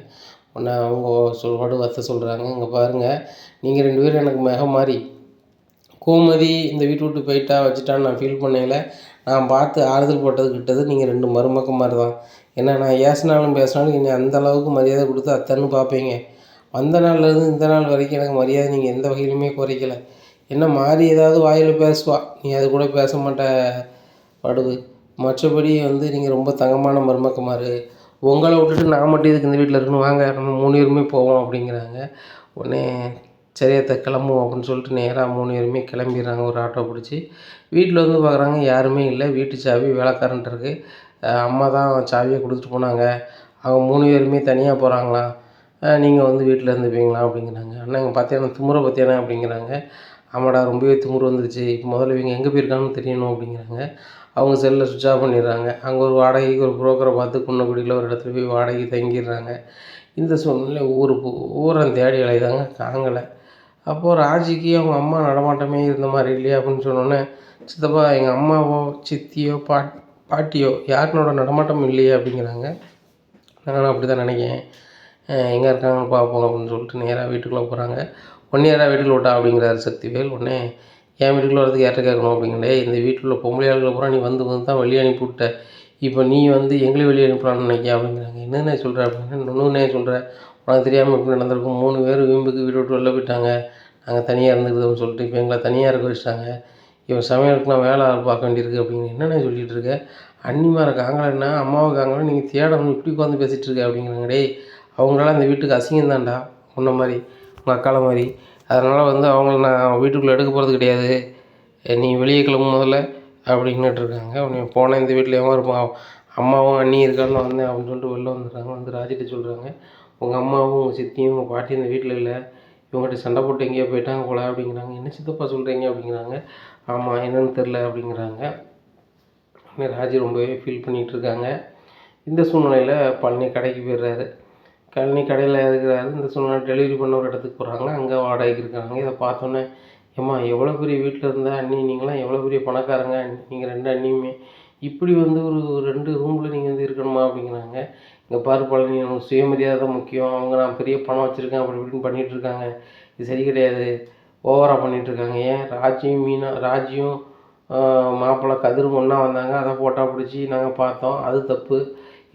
உடனே அவங்க வார்த்தை சொல்கிறாங்க. இங்கே பாருங்கள், நீங்கள் 2 பேரும் எனக்கு மாதிரி கோமதி இந்த வீட்டை விட்டு போயிட்டா வச்சுட்டான்னு நான் ஃபீல் பண்ணையில் நான் பார்த்து ஆறுதல் போட்டது கிட்டது நீங்கள் 2 மருமக்க மாதிரி தான். ஏன்னா நான் ஏசினாலும் பேசினாலும் என்னை அந்தளவுக்கு மரியாதை கொடுத்து அத்தன்னு பார்ப்பீங்க. வந்த நாள்லேருந்து இந்த நாள் வரைக்கும் எனக்கு மரியாதை நீங்கள் எந்த வகையிலுமே குறைக்கலை. என்ன மாறி ஏதாவது வாயில் பேசுவா, நீ அது கூட பேச மாட்ட படுவு. மற்றபடி வந்து நீங்கள் ரொம்ப தங்கமான மருமக்கமாரு. உங்களை விட்டுட்டு நான் மட்டும் இதுக்கு இந்த வீட்டில் இருக்கணும், வாங்க நம்ம 3 பேருமே போவோம் அப்படிங்கிறாங்க. உடனே சரியாத்த கிளம்புவோம் அப்படின்னு சொல்லிட்டு நேராக 3 பேருமே கிளம்பிடுறாங்க. ஒரு ஆட்டோ பிடிச்சி வீட்டில் வந்து பார்க்குறாங்க, யாருமே இல்லை. வீட்டு சாவி வேலைக்காரன்ட்டு இருக்குது. அம்மா தான் சாவியை கொடுத்துட்டு போனாங்க. அவங்க 3 பேருமே தனியாக போகிறாங்களாம். நீங்கள் வந்து வீட்டில் இருந்துப்பீங்களா அப்படிங்கிறாங்க. அண்ணா இங்கே பார்த்தியாண்ணா திமுறை பார்த்தியாண்ணா அப்படிங்கிறாங்க. ஆமாடா ரொம்பவே திமுறு வந்துருச்சு, இப்போ முதல்ல இவங்க எங்கே போயிருக்காங்கன்னு தெரியணும் அப்படிங்கிறாங்க. அவங்க செல்லில் சுவிட்ச் ஆஃப் பண்ணிடுறாங்க. அங்கே ஒரு வாடகைக்கு ஒரு புரோக்கரை பார்த்து குன்னக்குடியில் ஒரு இடத்துல போய் வாடகைக்கு தங்கிடுறாங்க. இந்த சூழ்நிலை ஊரை தேடி அலைதாங்க, காங்கலை. அப்போது ராஜிக்கு அவங்க அம்மா நடமாட்டமே இருந்த மாதிரி இல்லையா அப்படின்னு சொன்னோன்னே, சித்தப்பா எங்கள் அம்மாவோ சித்தியோ பாட்டியோ யாருனோட நடமாட்டம் இல்லையே அப்படிங்கிறாங்க. நானும் அப்படி தான் நினைக்கிறேன், எங்கே இருக்காங்கன்னு பார்ப்போம் அப்படின்னு சொல்லிட்டு நேராக வீட்டுக்குள்ளே போகிறாங்க. ஒன்னியாராக வீட்டுக்குள்ள விட்டா அப்படிங்கிறாரு சக்திவேல். உடனே என் வீட்டுக்குள்ளே வரதுக்கு யார்கிட்ட கேட்கணும் அப்படிங்கிறே, இந்த வீட்டில் உள்ள பொம்பளை ஆளுகளை பூரா நீ வந்து தான் வெளியே அனுப்பி விட்ட, இப்போ நீ வந்து எங்களையும் வெளியே அனுப்பலான்னு நினைக்க அப்படிங்கிறாங்க. என்னென்ன சொல்கிற அப்படின்னா, இன்னொன்னே சொல்கிறேன், உனக்கு தெரியாமல் எப்படி நடந்திருக்கும், 3 பேர் வீம்புக்கு வீடு விட்டு வெளில போயிட்டாங்க, நாங்கள் தனியாக இருந்துக்கிறதுன்னு சொல்லிட்டு இப்போ எங்களை தனியாக இருக்க வச்சுட்டாங்க, இவன் சமையலுக்குலாம் வேலை பார்க்க வேண்டியிருக்கு அப்படின்னு என்னென்ன சொல்லிகிட்டு இருக்க, அண்ணிமாரை காங்கலன்னா அம்மாவை காங்கலாம் நீங்கள் தேடணும், இப்படி உட்காந்து பேசிகிட்டு இருக்க அப்படிங்கிறாங்க. டேய் அவங்களால அந்த வீட்டுக்கு அசிங்கம் தான்டா, உன்ன மாதிரி உங்கள் அக்கால மாதிரி, அதனால் வந்து அவங்கள நான் வீட்டுக்குள்ளே எடுக்க போகிறது கிடையாது, நீ வெளியே கிளம்பும் முதல்ல அப்படின்னுட்டு இருக்காங்க. உடனே போனேன், இந்த வீட்டில் எவன் இருப்பான், அம்மாவும் அண்ணி இருக்கான்னு வந்தேன் அப்படின்னு சொல்லிட்டு வெளில வந்துடுறாங்க. வந்து ராஜிட்ட சொல்கிறாங்க, உங்கள் அம்மாவும் உங்கள் சித்தியும் உங்கள் பாட்டியும் இந்த வீட்டில் இல்லை, இவங்ககிட்ட சண்டை போட்டு எங்கேயோ போயிட்டாங்க போல அப்படிங்கிறாங்க. என்ன சித்தப்பா சொல்கிறீங்க அப்படிங்கிறாங்க. ஆமாம் என்னன்னு தெரில அப்படிங்கிறாங்க. உடனே ராஜி ரொம்பவே ஃபீல் பண்ணிகிட்ருக்காங்க. இந்த சூழ்நிலையில் பழனி கடைக்கு போயிடுறாரு. கழனி கடையில் இருக்கிறாரு. இந்த சூழ்நிலை டெலிவரி பண்ண ஒரு இடத்துக்கு போகிறாங்க. அங்கே வாடகைக்கு இருக்காங்க. இதை பார்த்தோன்னே, ஏம்மா எவ்வளோ பெரிய வீட்டில் இருந்தால் அண்ணி, நீங்களாம் எவ்வளோ பெரிய பணக்காரங்க, நீங்கள் 2 அண்ணியுமே இப்படி வந்து ஒரு 2 ரூமில் நீங்கள் வந்து இருக்கணுமா அப்படிங்கிறாங்க. இங்கே பாரு பழனி, எனக்கு சுயமரியாதை தான் முக்கியம், அவங்க நான் பெரிய பணம் வச்சுருக்கேன் அப்படி இப்படின்னு பண்ணிகிட்ருக்காங்க, இது சரி கிடையாது, ஓவராக பண்ணிகிட்ருக்காங்க. ஏன் ராஜியும் மாப்பிள்ளை கதிரும் ஒன்றா வந்தாங்க, அதை ஃபோட்டோ பிடிச்சி நாங்கள் பார்த்தோம், அது தப்பு.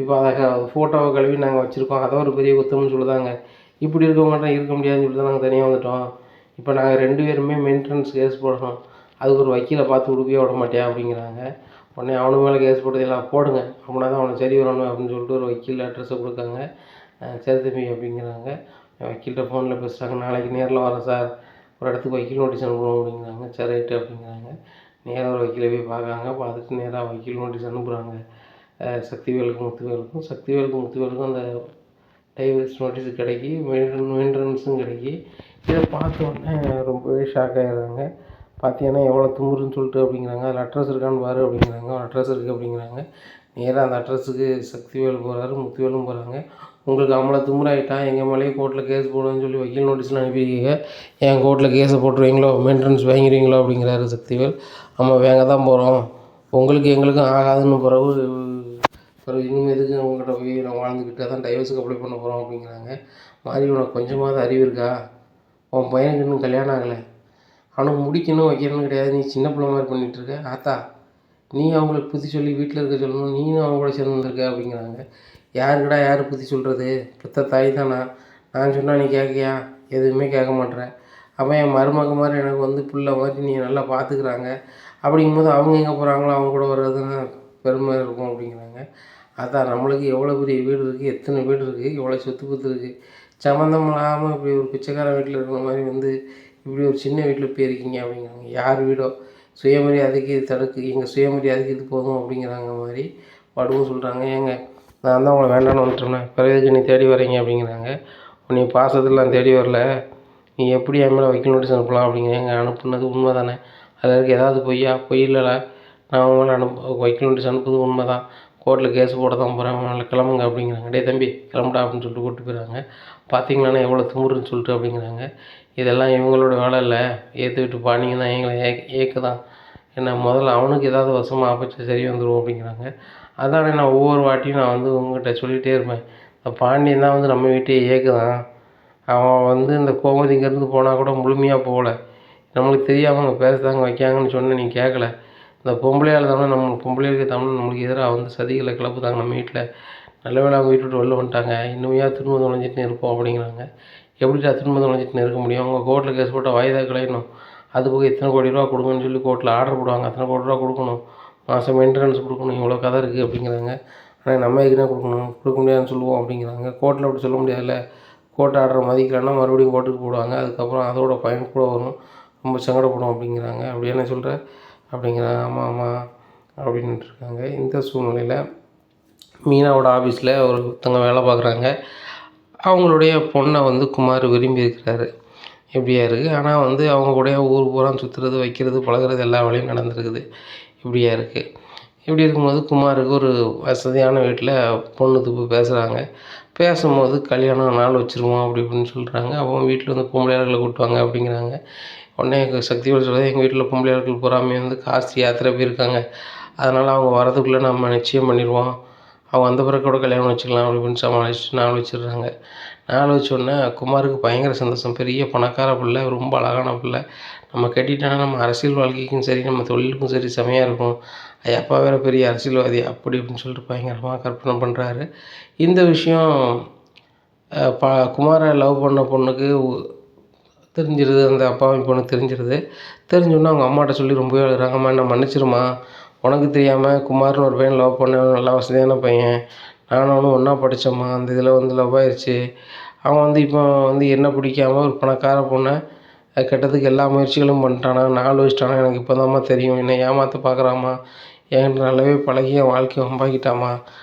இப்போ அதை ஃபோட்டோவை கழுவி நாங்கள் வச்சுருக்கோம், அதை ஒரு பெரிய குத்தம்னு சொல்லுதாங்க. இப்படி இருக்கவங்கள்ட்ட இருக்க முடியாதுன்னு சொல்லிட்டு தான் நாங்கள் தனியாக வந்துட்டோம். இப்போ நாங்கள் 2 பேருமே மெயின்டெனன்ஸ் கேஸ் போடணும், அதுக்கு ஒரு வக்கீலை பார்த்து உடுப்பியே விட மாட்டியா அப்படிங்கிறாங்க. உடனே அவனுக்கு மேலே கேஸ் போட்டதெல்லாம் போடுங்க, அப்படின்னா தான் அவனை சரி வரணும் அப்படின்னு சொல்லிட்டு ஒரு வக்கீல் அட்ரஸை கொடுக்காங்க. சரி தம்பி அப்படிங்கிறாங்க. வக்கீல்கிட்ட ஃபோனில் பேசுகிறாங்க. நாளைக்கு நேரில் வரேன் சார், ஒரு இடத்துக்கு வக்கீல் நோட்டீஸ் அனுப்பணும் அப்படிங்கிறாங்க. சரி ரைட்டு அப்படிங்கிறாங்க. நேராக ஒரு வக்கீலை போய் பார்க்காங்க. பார்த்துட்டு நேராக வக்கீல் நோட்டீஸ் அனுப்புகிறாங்க சக்திவேலுக்கும் முத்துவேலுக்கும் அந்த டைவர்ஸ் நோட்டீஸு கிடைக்கி, மெயின்டெனன்ஸும் கிடைக்கி. இதை பார்த்த உடனே ரொம்பவே ஷாக் ஆகிடுறாங்க. பார்த்தீங்கன்னா எவ்வளோ துமுறுன்னு சொல்லிட்டு அப்படிங்கிறாங்க. அதில் அட்ரஸ் இருக்கான்னு பாரு அப்படிங்கிறாங்க. அட்ரஸ் இருக்குது அப்படிங்கிறாங்க. நேராக அந்த அட்ரஸுக்கு சக்திவேல் போகிறாரு, முத்துவேலும் போகிறாங்க. உங்களுக்கு அம்மளை திமுறாயிட்டான், எங்கள் மேலேயே கோர்ட்டில் கேஸ் போடுன்னு சொல்லி வக்கீல் நோட்டீஸ்லாம் அனுப்பியிருக்கீங்க, என் கோர்ட்டில் கேஸை போட்டுருவீங்களோ, மெயின்டெனன்ஸ் வாங்கிடுவீங்களோ அப்படிங்கிறாரு சக்திவேல். ஆமாம் வாங்க தான் போகிறோம், உங்களுக்கு எங்களுக்கும் ஆகாதுன்னு பிறகு அப்புறம் இன்னும் எதுக்கு அவங்ககிட்ட போய் நான் வாழ்ந்துக்கிட்டு அதான் டைவர்ஸுக்கு அப்ளை பண்ண போகிறோம் அப்படிங்கிறாங்க. மாதிரி உனக்கு கொஞ்சமாவது அறிவு இருக்கா? உன் பையனுக்கு இன்னும் கல்யாணம் ஆகலை, அவனுக்கு முடிக்கணும் வைக்கணும்னு கிடையாது, நீ சின்ன பிள்ளை மாதிரி பண்ணிகிட்ருக்க. ஆத்தா நீ அவங்களுக்கு புத்தி சொல்லி வீட்டில் இருக்க சொல்லணும், நீனும் அவங்க கூட சேர்ந்து வந்திருக்க அப்படிங்கிறாங்க. யாருக்கடா யார் புத்தி சொல்கிறது? பெத்த தாய் தானா? நான் சொன்னால் நீ கேட்கியா? எதுவுமே கேட்க மாட்டேற. அவன் என் மருமக மாதிரி எனக்கு வந்து பிள்ளை மாதிரி நீ நல்லா பார்த்துக்கிறாங்க. அப்படிங்கும்போது அவங்க எங்கே போகிறாங்களோ அவங்க கூட வர்றதுன்னு பெருமை இருக்கும் அப்படிங்கிறாங்க. அதான் நம்மளுக்கு எவ்வளோ பெரிய வீடு இருக்குது, எத்தனை வீடு இருக்குது, எவ்வளோ சொத்து பத்து இருக்குது, சம்மந்தம் இல்லாமல் இப்படி ஒரு பிச்சைக்கார வீட்டில் இருக்கிற மாதிரி வந்து இப்படி ஒரு சின்ன வீட்டில் போயிருக்கீங்க அப்படிங்கிறாங்க. யார் வீடோ சுயமரியாதைக்கு இது தடுக்கு, எங்கள் சுயமரியாதைக்கு இது போதும் அப்படிங்கிறாங்க மாதிரி படுவும் சொல்கிறாங்க. ஏங்க நான் தான் உங்களை வேண்டான்னு வந்துட்டோன்னே பிறகு நீ தேடி வரீங்க அப்படிங்கிறாங்க. உன்னை பாசத்தில் நான் தேடி வரல, நீ எப்படி என் மேலே வக்கீல் நோட்டீஸ் அனுப்பலாம் அப்படிங்கிறாங்க. அனுப்புனது உண்மை தானே, அதில் இருக்க ஏதாவது பொய்யா? பொய் இல்லைல்ல, நான் அவங்க மேலே வக்கீல் நோட்டீஸ் அனுப்புறது உண்மை தான், கோர்ட்டில் கேஸ் போட தான் போகிறேன், அதனால் கிளம்புங்க அப்படிங்கிறாங்க. டே தம்பி கிளம்புடா அப்படின்னு சொல்லிட்டு கூப்பிட்டு போயிடுறாங்க. பார்த்தீங்களாண்ணே எவ்வளோ திமுருன்னு சொல்லிட்டு அப்படிங்கிறாங்க. இதெல்லாம் இவங்களோட வேலை இல்லை, ஏற்றுக்கிட்டு பாண்டிங்க தான் எங்களை ஏற்க தான், என்ன முதல்ல அவனுக்கு ஏதாவது வசமாக ஆப்பச்சு சரி வந்துடும் அப்படிங்கிறாங்க. அதானே நான் ஒவ்வொரு வாட்டியும் நான் வந்து உங்கள்கிட்ட சொல்லிகிட்டே இருப்பேன், இந்த பாண்டியன் தான் வந்து நம்ம வீட்டையே ஏற்குதான், அவன் வந்து இந்த கோமதி இங்கேருந்து போனால் கூட முழுமையாக போகல, நம்மளுக்கு தெரியாமல் அவங்க பேசுகிறாங்க வைக்காங்கன்னு சொன்ன நீ கேட்கல, இந்த பொம்பளையால் தானே நம்ம பொம்பளைகளுக்கு தமிழ் நம்மளுக்கு எதிராக வந்து சதிகளை கிளப்புதாங்க நம்ம வீட்டில். நல்ல வேளை அவங்க வீட்டு விட்டு வெளில வந்துட்டாங்க, இன்னுமையா திரும்ப நுழைஞ்சிட்டு இருப்போம் அப்படிங்கிறாங்க. எப்படிடா திரும்ப நுழைஞ்சிட்டு இருக்க முடியும்? அவங்க கோர்ட்டில் கேஸ் போட்டால் வாய்தா கலையணும், அது போக இத்தனை கோடி ரூபா கொடுங்கன்னு சொல்லி கோர்ட்டில் ஆர்டர் போடுவாங்க, அத்தனை கோடி ரூபா கொடுக்கணும், மாதம் மெயின்டெனன்ஸ் கொடுக்கணும், இவ்வளோ கதை இருக்குது அப்படிங்கிறாங்க. ஆனால் நம்ம எதுக்குன்னா கொடுக்க முடியாதுன்னு சொல்லுவோம் அப்படிங்கிறாங்க. கோர்ட்டில் அப்படி சொல்ல முடியாதுல்ல, கோர்ட் ஆர்டரை மதிக்கலைன்னா மறுபடியும் கோர்ட்டுக்கு போடுவாங்க, அதுக்கப்புறம் அதோட ஃபைன் கூட வரும், ரொம்ப சங்கடப்படும் அப்படிங்கிறாங்க. அப்படி என்ன சொல்கிற அப்படிங்கிறாங்க. ஆமாம் ஆமாம் அப்படின்ட்டுருக்காங்க. இந்த சூழ்நிலையில் மீனாவோட ஆஃபீஸில் ஒருத்தவங்க வேலை பார்க்குறாங்க. அவங்களுடைய பொண்ணை வந்து குமார் விரும்பி இருக்கிறாரு, இப்படியா இருக்குது. ஆனால் வந்து அவங்க கூட ஊர் பூரா சுற்றுறது, வைக்கிறது, பழகிறது எல்லா வேலையும் நடந்துருக்குது, இப்படியா இருக்குது. இப்படி இருக்கும்போது குமாருக்கு ஒரு வசதியான வீட்டில் பொண்ணு துப்பு பேசுகிறாங்க. பேசும்போது கல்யாணம் நாள் வச்சுருவோம் அப்படி இப்படின்னு சொல்கிறாங்க. அவங்க வீட்டில் வந்து பொம்பளையாளர்களை கூட்டுவாங்க அப்படிங்கிறாங்க. உடனே எங்கள் சக்திவேல் சொல்கிறது, எங்கள் வீட்டில் பொம்பளையாளர்கள் பூராமே வந்து காசி யாத்திரை போயிருக்காங்க, அதனால் அவங்க வரதுக்குள்ளே நம்ம நிச்சயம் பண்ணிடுவோம், அவங்க வந்த பிறகு கூட கல்யாணம் வச்சுக்கலாம் அப்படி இப்படின்னு சமாளிச்சுட்டு நாள் வச்சிடுறாங்க. நாள் வச்சோடனே குமாருக்கு பயங்கர சந்தோஷம், பெரிய பணக்கார பிள்ளை, ரொம்ப அழகான பிள்ளை, நம்ம கட்டிட்டோன்னா நம்ம அரசியல் வாழ்க்கைக்கும் சரி நம்ம தொழிலுக்கும் சரி செமையாக இருக்கும், அப்பா வேறு பெரிய அரசியல்வாதி அப்படி இப்படின்னு சொல்லிட்டு பயங்கரமாக கற்பனை பண்ணுறாரு. இந்த விஷயம் குமாரை லவ் பண்ண பொண்ணுக்கு தெரிஞ்சிருது, அந்த அப்பாவின் பொண்ணுக்கு தெரிஞ்சிருது. தெரிஞ்சோடனே அவங்க அம்மாட்ட சொல்லி ரொம்பவே அழுகிறாங்க. அம்மா என்னை மன்னிச்சிருமா, உனக்கு தெரியாமல் குமார்னு ஒரு பையன் லவ் பண்ண, நல்லா வசதியான பையன், நானும் அவனும் ஒன்றா படித்தோம்மா, அந்த இதில் வந்து லவ் ஆயிடுச்சு, அவன் வந்து இப்போ வந்து என்ன பிடிக்காம ஒரு பணக்கார பொண்ணை கெட்டதுக்கு எல்லா முயற்சிகளும் பண்ணிட்டானா, நாள் வச்சிட்டானா, எனக்கு இப்போ தான்மா தெரியும், என்னை ஏமாற்ற பார்க்குறாம்மா, என்கிட்ட நல்லாவே பழகி என் வாழ்க்கையை வம்பாக்கிட்டாம்மா,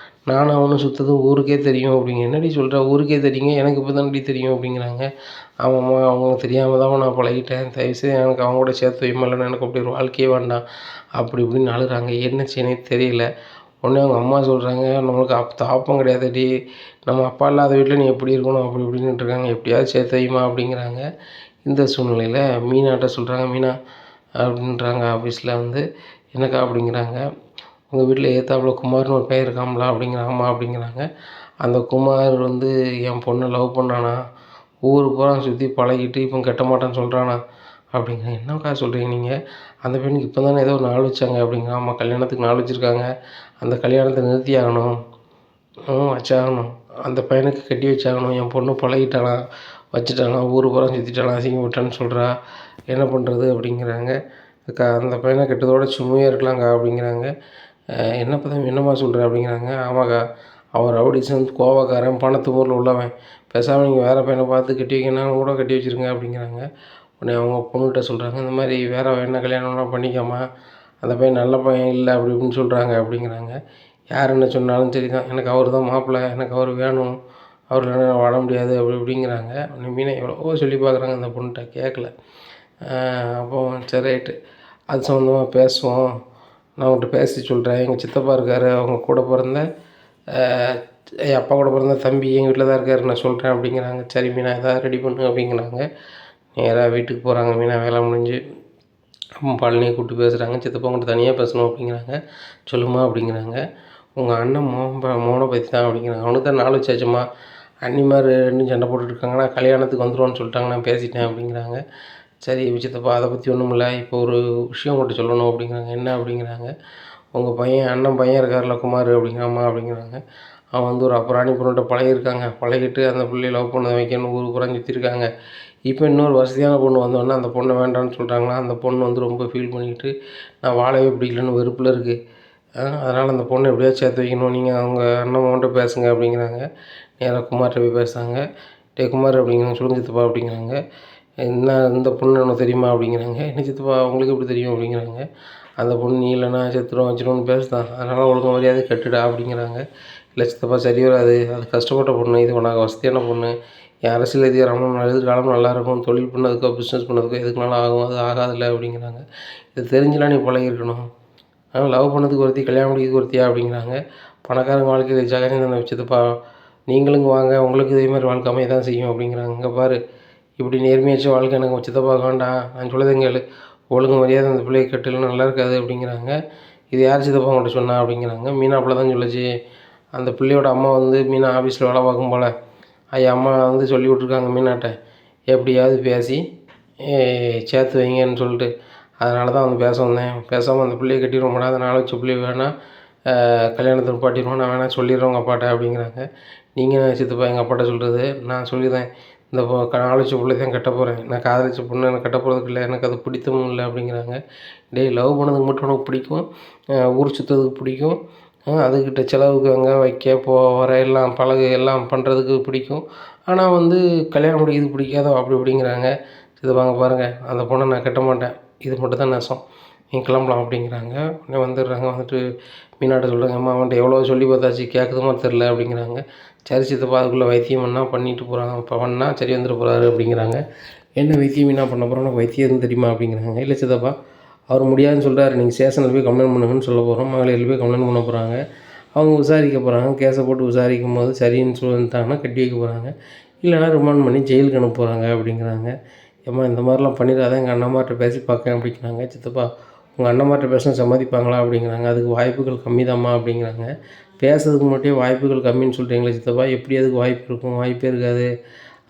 நானும் அவனும் சுற்றுறது ஊருக்கே தெரியும் அப்படிங்க. என்னடி சொல்கிற, ஊருக்கே தெரியுங்க, எனக்கு இப்போ தானடி தெரியும் அப்படிங்கிறாங்க. ஆமாம்மா அவங்களுக்கு தெரியாமல் தான் நான் பழகிட்டேன், தயவுசெய்து எனக்கு அவங்க கூட சேர்த்து வைமா, இல்லைன்னா எனக்கு அப்படி ஒரு வாழ்க்கையே வேண்டாம் அப்படி இப்படின்னு அழுகிறாங்க. என்ன செய்யனே தெரியல. உடனே அவங்க அம்மா சொல்கிறாங்க, நம்மளுக்கு தாப்பம் கிடையாதுடி, நம்ம அப்பா இல்லாத வீட்டில் நீ எப்படி இருக்கணும் அப்படி இப்படின்னுட்டு இருக்காங்க, எப்படியாவது சேர்த்து வைமா அப்படிங்கிறாங்க. இந்த சூழ்நிலையில் மீனாட்ட சொல்கிறாங்க, மீனா அப்படின்றாங்க ஆஃபீஸில் வந்து, என்னக்கா அப்படிங்கிறாங்க. உங்கள் வீட்டில் எதித்தாப்புல குமார்னு ஒரு பையன் இருக்காங்களா அப்படிங்கிறாங்க. ஆமாம் அப்படிங்கிறாங்க. அந்த குமார் வந்து என் பொண்ணை லவ் பண்ணானா, ஊர் பூரா சுற்றி பழகிட்டு இப்போ கட்ட மாட்டேன்னு சொல்கிறானா அப்படிங்கிறாங்க. என்னக்கா சொல்கிறீங்க நீங்கள், அந்த பெண்ணுக்கு இப்போ தானே ஏதோ ஒரு நாள் வச்சாங்க அப்படிங்க. ஆமாம் கல்யாணத்துக்கு நாள் வச்சுருக்காங்க, அந்த கல்யாணத்தை நிறுத்தி ஆகணும், வச்சாகணும், அந்த பையனுக்கு கட்டி வச்சாகணும், என் பொண்ணு பழகிட்டானா, வச்சுட்டானா, ஊர் பூரா சுற்றிட்டானா, அசிங்கப்பட்டான்னு சொல்கிறா, என்ன பண்ணுறது அப்படிங்கிறாங்க. அந்த பையனை கெட்டதோட சும்மையாக இருக்கலாங்க்கா அப்படிங்கிறாங்க. என்னம்மா சொல்கிற அப்படிங்கிறாங்க. ஆமாக்கா அவன் ரவுடிசம், கோவக்காரன், பணத்துமூரில் உள்ளவன், பேசாமல் நீங்கள் வேறு பையனை பார்த்து கட்டி வைக்கணும் கூட கட்டி வச்சுருங்க அப்படிங்கிறாங்க. உடனே அவங்க பொண்ணுகிட்ட சொல்கிறாங்க, இந்த மாதிரி வேறு என்ன கல்யாணம்லாம் பண்ணிக்காமா, அந்த பையன் நல்ல பையன் இல்லை அப்படி இப்படின்னு சொல்கிறாங்க அப்படிங்கிறாங்க. யார் என்ன சொன்னாலும் சரி தான், எனக்கு அவர் தான் மாப்பிள்ளை, எனக்கு அவர் வேணும், அவர் இல்லைன்னா நான் வாழ முடியாது அப்படி இப்படிங்கிறாங்க. மீனை எவ்வளவோ சொல்லி பார்க்குறாங்க, அந்த பொண்ணுகிட்ட கேட்கல. அப்போ சரி ரைட்டு, அது சம்மந்தமாக பேசுவோம், நான் உங்கள்கிட்ட பேசி சொல்கிறேன், எங்கள் சித்தப்பா இருக்கார், அவங்க கூட பிறந்த என் அப்பா கூட பிறந்த தம்பி எங்கள் வீட்டில் தான் இருக்கார், நான் சொல்கிறேன் அப்படிங்கிறாங்க. சரி மீனா எதாவது ரெடி பண்ணு அப்படிங்கிறாங்க. நேராக வீட்டுக்கு போகிறாங்க மீனா, வேலை முடிஞ்சு பழனியை கூப்பிட்டு பேசுகிறாங்க. சித்தப்பா உங்கள்கிட்ட தனியாக பேசணும் அப்படிங்கிறாங்க. சொல்லுமா அப்படிங்கிறாங்க. உங்கள் அண்ணன் மோகனை பற்றி தான் அப்படிங்கிறாங்க. அவனுக்கு தான் 4 வச்சாச்சும்மா. அண்ணிமார் 2 சண்டை போட்டுட்ருக்காங்கன்னா கல்யாணத்துக்கு வந்துருவான்னு சொல்லிட்டாங்க, நான் பேசிட்டேன் அப்படிங்கிறாங்க. சரி சித்தப்பா, அதை பற்றி ஒன்றும் இல்லை, இப்போ ஒரு விஷயம் உங்கள்கிட்ட சொல்லணும் அப்படிங்கிறாங்க. என்ன அப்படிங்கிறாங்க. உங்கள் பையன் அண்ணன் பையன் இருக்கார்ல குமார் அப்படிங்கிறாம்மா அப்படிங்கிறாங்க. அவன் வந்து ஒரு அப்புறாணி பொண்ணுகிட்ட பழகியிருக்காங்க. பழகிட்டு அந்த பிள்ளைய லவ் பண்ண வைக்கணும்னு ஊர் பூரா சுற்றிருக்காங்க. இப்போ இன்னொரு வசதியான பொண்ணு வந்தோடனே அந்த பொண்ணை வேண்டான்னு சொல்கிறாங்களா. அந்த பொண்ணு வந்து ரொம்ப ஃபீல் பண்ணிக்கிட்டு நான் வாழவே பிடிக்கலன்னு வெறுப்பில் இருக்குது. அதனால் அந்த பொண்ணை எப்படியாவது சேர்த்து வைக்கணும், நீங்கள் அவங்க அண்ணன் மகன்கிட்ட பேசுங்க அப்படிங்கிறாங்க. நேராக குமார்கிட்ட போய் பேசுகிறாங்க. டேய் குமார் அப்படிங்கிறாங்க. சொல்லுங்க சித்தப்பா அப்படிங்கிறாங்க. என்ன இந்த பொண்ணு உனக்கு தெரியுமா அப்படிங்கிறாங்க. என்ன சித்தப்பா உங்களுக்கு எப்படி தெரியும் அப்படிங்கிறாங்க. அந்த பொண்ணு நீ இல்லைன்னா செத்துரும் வச்சிரும்னு பேசுதான், அதனால் ஒழுங்கு மரியாதை கட்டுடா அப்படிங்கிறாங்க. இல்லை சித்தப்பா சரி வராது, அது கஷ்டப்பட்ட பொண்ணு, இது உனக்கு வசதியான பொண்ணு, என் அரசியல் அதிகாரமும் எதிர்காலம் நல்லாயிருக்கும், தொழில் பண்ணதுக்கோ பிஸ்னஸ் பண்ணதுக்கோ எதுக்குனாலும் ஆகும், அது ஆகாதில்ல அப்படிங்கிறாங்க. இது தெரிஞ்சுலாம் நீ பழகிருக்கணும். லவ் பண்ணதுக்கு ஒருத்தி கல்யாணம் முடிக்கிறதுக்கு ஒருத்தியா அப்படிங்கிறாங்க. பணக்காரங்க வாழ்க்கையில் ஜாகிரதை தானே சித்தப்பா, நீங்களும் வாங்க, உங்களுக்கு இதே மாதிரி வாழ்க்கை அமைய தான் செய்யும் அப்படிங்கிறாங்க. இங்கே பாரு, இப்படி நேர்மையாச்சு வாழ்க்கை எனக்கு சித்தப்பா வேண்டாம், நான் சொல்லுதேன் கேளு, ஒழுங்கு மரியாதை அந்த பிள்ளையை கட்டலாம் நல்லா இருக்காது அப்படிங்கிறாங்க. இது யார் சித்தப்பா உங்கள்கிட்ட சொன்னா அப்படிங்கிறாங்க. மீனா பிள்ளை தான் சொல்லுச்சு. அந்த பிள்ளையோட அம்மா வந்து மீனா ஆஃபீஸில் வேலை பார்க்கும் போல் அம்மா வந்து சொல்லி விட்ருக்காங்க மீனாட்ட, எப்படியாவது பேசி சேர்த்து வைங்கன்னு சொல்லிட்டு. அதனால தான் வந்து பேச வந்தேன். பேசாமல் அந்த பிள்ளையை கட்டிடுவோம்டா, அந்த 4 வச்ச பிள்ளைய வேணால் கல்யாணத்தை நிப்பாட்டிடுவோம், நான் வேணால் சொல்லிடுறேன் உங்கள் அப்பாட்ட அப்படிங்கிறாங்க. நீங்கள் சித்தப்பா எங்கள் அப்பாட்ட சொல்கிறது, நான் சொல்லிடுறேன் இந்த 4 வச்ச பிள்ளை தான் கட்ட போகிறேன், நான் காதலிச்ச பொண்ணு எனக்கு கட்ட போகிறதுக்கு இல்லை, எனக்கு அது பிடித்தமும் இல்லை அப்படிங்கிறாங்க. டேய் லவ் பண்ணதுக்கு மட்டும் உனக்கு பிடிக்கும், ஊர் சுற்றுறதுக்கு பிடிக்கும், அதுக்கிட்ட செலவுக்கு அங்கே வைக்க வர எல்லாம் பழகு எல்லாம் பண்ணுறதுக்கு பிடிக்கும், ஆனால் வந்து கல்யாணம் முடிக்கிறது பிடிக்காதோ அப்படி இப்படிங்கிறாங்க. சித்தப்பாங்க பாருங்கள், அந்த பொண்ணை நான் கட்ட மாட்டேன், இது மட்டும் தான் நெசம், நீங்கள் கிளம்பலாம் அப்படிங்கிறாங்க. உடனே வந்துடுறாங்க. வந்துட்டு மீனாட்ட சொல்கிறாங்க, அம்மா அவன்கிட்ட எவ்வளோ சொல்லி பார்த்தாச்சு கேட்குதுமா தெரில அப்படிங்கிறாங்க. சரி சித்தப்பா அதுக்குள்ளே வைத்தியம் பண்ணால் பண்ணிட்டு போகிறாங்க, இப்போ பண்ணால் சரி வந்துட்டு போகிறாரு அப்படிங்கிறாங்க. என்ன வைத்தியம் மீனா பண்ண போகிறோம், உனக்கு வைத்தியம் எதுவும் தெரியுமா அப்படிங்கிறாங்க. இல்லை சித்தப்பா அவர் முடியாதுன்னு சொல்கிறாரு, நீங்கள் ஸ்டேஷனில் போய் கம்ப்ளைண்ட் பண்ணுங்கன்னு சொல்ல போகிறோம். மகளிரில் போய் கம்ப்ளைண்ட் பண்ண போகிறாங்க. அவங்க விசாரிக்க போகிறாங்க. கேஸை போட்டு விசாரிக்கும் போது சரின்னு சொல்லிட்டாங்கன்னா கட்டி வைக்க போகிறாங்க, இல்லைனா ரிமாண்ட் பண்ணி ஜெயிலுக்கு அனுப்ப போகிறாங்க அப்படிங்கிறாங்க. ஏம்மா இந்த மாதிரிலாம் பண்ணிடாத, எங்கள் அண்ணன்மார்கிட்ட பேசி பார்க்கேன் அப்படிங்கிறாங்க. சித்தப்பா உங்கள் அண்ணன்மார்கிட்ட பேசினா சம்மதிப்பாங்களா அப்படிங்கிறாங்க. அதுக்கு வாய்ப்புகள் கம்மி தாம்மா அப்படிங்கிறாங்க. பேசுறதுக்கு மட்டும் வாய்ப்புகள் கம்மின்னு சொல்கிறீங்களே சித்தப்பா, எப்படி அதுக்கு வாய்ப்பு இருக்கும், வாய்ப்பே இருக்காது.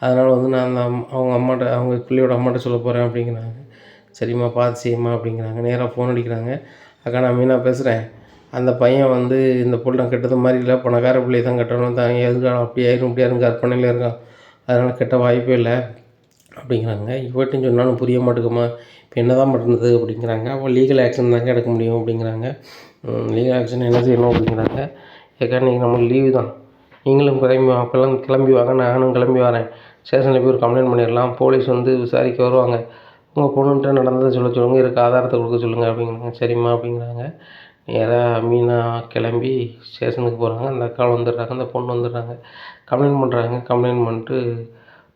அதனால் வந்து நான் அந்த அவங்க அம்மாட்ட, அவங்க பிள்ளையோட அம்மாட்ட சொல்ல போகிறேன் அப்படிங்கிறாங்க. சரிம்மா பார்த்து செய்யுமா அப்படிங்கிறாங்க. நேராக ஃபோன் அடிக்கிறாங்க. அக்கா நான் மீனா பேசுகிறேன், அந்த பையன் வந்து இந்த பொண்ணை கெட்டது மாதிரி இல்லை, பணக்கார பிள்ளையை தான் கட்டணும் தான், எதுக்கான அப்படி ஆயிரும் இப்படி ஆயிரும் கற்பனையில் இருக்கான், அதனால் கெட்ட வாய்ப்பே இல்லை அப்படிங்கிறாங்க. இவட்டையும் சொன்னாலும் புரிய மாட்டேங்குமா, இப்போ என்ன தான் பண்ணுறது அப்படிங்கிறாங்க. அப்போ லீகல் ஆக்ஷன் தாங்க எடுக்க முடியும் அப்படிங்கிறாங்க. லீகல் ஆக்ஷன் என்ன செய்யணும் அப்படிங்கிறாங்க. ஏக்கா இன்றைக்கி நம்மளுக்கு லீவு தான், நீங்களும் கிளம்பி வாங்க, நானும் கிளம்பி வரேன், ஸ்டேஷனில் போய் ஒரு கம்ப்ளைண்ட் பண்ணிடலாம், போலீஸ் வந்து விசாரிக்க வருவாங்க, உங்கள் பொண்ணுகிட்ட நடந்ததை சொல்ல சொல்லுங்கள், இருக்க ஆதாரத்தை கொடுக்க சொல்லுங்கள் அப்படிங்கிறாங்க. சரிம்மா அப்படிங்கிறாங்க. நேராக மீனா கிளம்பி ஸ்டேஷனுக்கு போகிறாங்க. அந்த அக்கா வந்துடுறாங்க, அந்த பொண்ணு வந்துடுறாங்க, கம்ப்ளைண்ட் பண்ணுறாங்க. கம்ப்ளைண்ட் பண்ணிட்டு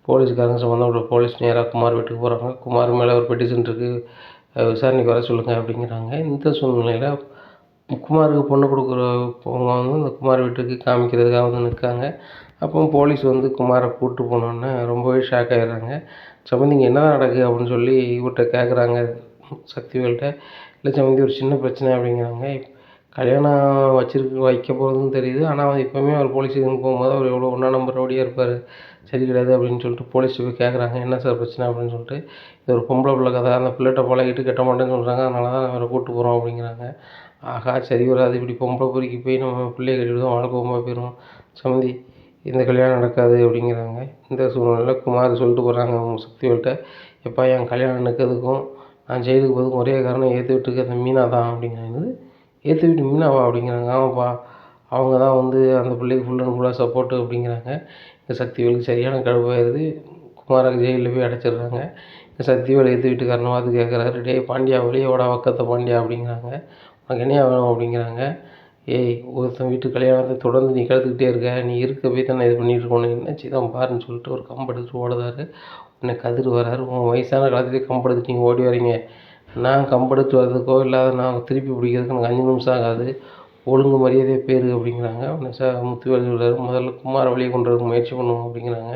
போலீஸ்காரங்க சம்மந்தப்பட்ட போலீஸ் நேராக குமார் வீட்டுக்கு போகிறாங்க. குமார் மேலே ஒரு பெட்டிஷன் இருக்குது, விசாரணைக்கு வர சொல்லுங்கள் அப்படிங்கிறாங்க. இந்த சூழ்நிலையில் குமாருக்கு பொண்ணு கொடுக்குறவங்க வந்து இந்த குமார் வீட்டுக்கு காமிக்கிறதுக்காக வந்து நிற்காங்க. அப்போ போலீஸ் வந்து குமாரை கூப்பிட்டு போனோன்னே ரொம்பவே ஷாக் ஆகிடுறாங்க. சம்மந்தி இங்கே என்ன நடக்குது அப்படின்னு சொல்லி இவர்கிட்ட கேட்குறாங்க சக்திவேல்கிட்ட. இல்லை சம்மந்தி ஒரு சின்ன பிரச்சனை அப்படிங்கிறாங்க. கல்யாணம் வைக்க போகிறதுன்னு தெரியுது, ஆனால் இப்போவுமே அவர் போலீஸ் ஸ்டேஷனுக்கு போகும்போது அவர் எவ்வளோ ஒன்றா நம்பர் ரவுடியாக இருப்பார், சரி கிடையாது அப்படின்னு சொல்லிட்டு போலீஸ்ட்டு போய் கேட்குறாங்க, என்ன சார் பிரச்சனை அப்படின்னு சொல்லிட்டு. இது ஒரு பொம்பளை பிள்ளை கதை, அந்த பிள்ளைகிட்ட பழகிட்டு கட்ட மாட்டேன்னு சொல்கிறாங்க, அதனால தான் அவரை கூப்பிட்டு போகிறோம் அப்படிங்கிறாங்க. ஆகா சரி வராது, இப்படி பொம்பளை பொறுக்கி போய் நம்ம பிள்ளையை கட்டிவிட்டு தான் வாழ்க்கை ரொம்ப போயிடும், சம்மந்தி இந்த கல்யாணம் நடக்காது அப்படிங்கிறாங்க. இந்த சூழ்நிலையில் குமார் சொல்லிட்டு போகிறாங்க அவங்க சக்திவேல்கிட்ட, எப்பா என் கல்யாணம் நிற்கிறதுக்கும் நான் ஜெயிலுக்கு போகிறதுக்கும் ஒரே காரணம் ஏற்று விட்டுருக்கு அந்த மீனா தான் அப்படிங்கிறாங்க. ஏற்று விட்டு மீனாவா அப்படிங்கிறாங்க. ஆமாப்பா அவங்க தான் வந்து அந்த பிள்ளைக்கு ஃபுல் அண்ட் ஃபுல்லாக சப்போர்ட்டு அப்படிங்கிறாங்க. இந்த சக்திவேலுக்கு சரியான கடுப்பாயிருது. குமாரை ஜெயிலில் போய் அடைச்சிடுறாங்க. இந்த சக்திவேல் ஏற்று வீட்டுக்காரனை பார்த்து கேட்குறாரு, டேய் பாண்டியா வெளியே ஓட வக்கத்தை பாண்டியா அப்படிங்கிறாங்க. உனக்கு என்னையா வேணும் அப்படிங்கிறாங்க. ஏய் ஒருத்தன் வீட்டு கல்யாணத்தை தொடர்ந்து நீ கெடுத்துக்கிட்டே இருக்க, நீ இருக்க போய் தான் இது பண்ணிகிட்டு இருக்கோம், என்னாச்சு தான் பாருன்னு சொல்லிட்டு ஒரு கம்பு எடுத்துட்டு ஓடுதாரு. உடனே கதிர் வராரு, உங்கள் வயசான காலத்துலேயே கம்பு எடுத்துட்டு நீங்கள் ஓடி வரீங்க, நான் கம்பு எடுத்து வர்றதுக்கோ இல்லாத நான் திருப்பி பிடிக்கிறதுக்கு எனக்கு 5 நிமிஷம் ஆகாது, ஒழுங்கு மரியாதையாக பேரு அப்படிங்கிறாங்க. உடனே முத்துவேல் சொல்கிறாரு, முதல்ல குமாரை வெளியே கொண்டு வரதுக்கு முயற்சி பண்ணுவோம் அப்படிங்கிறாங்க.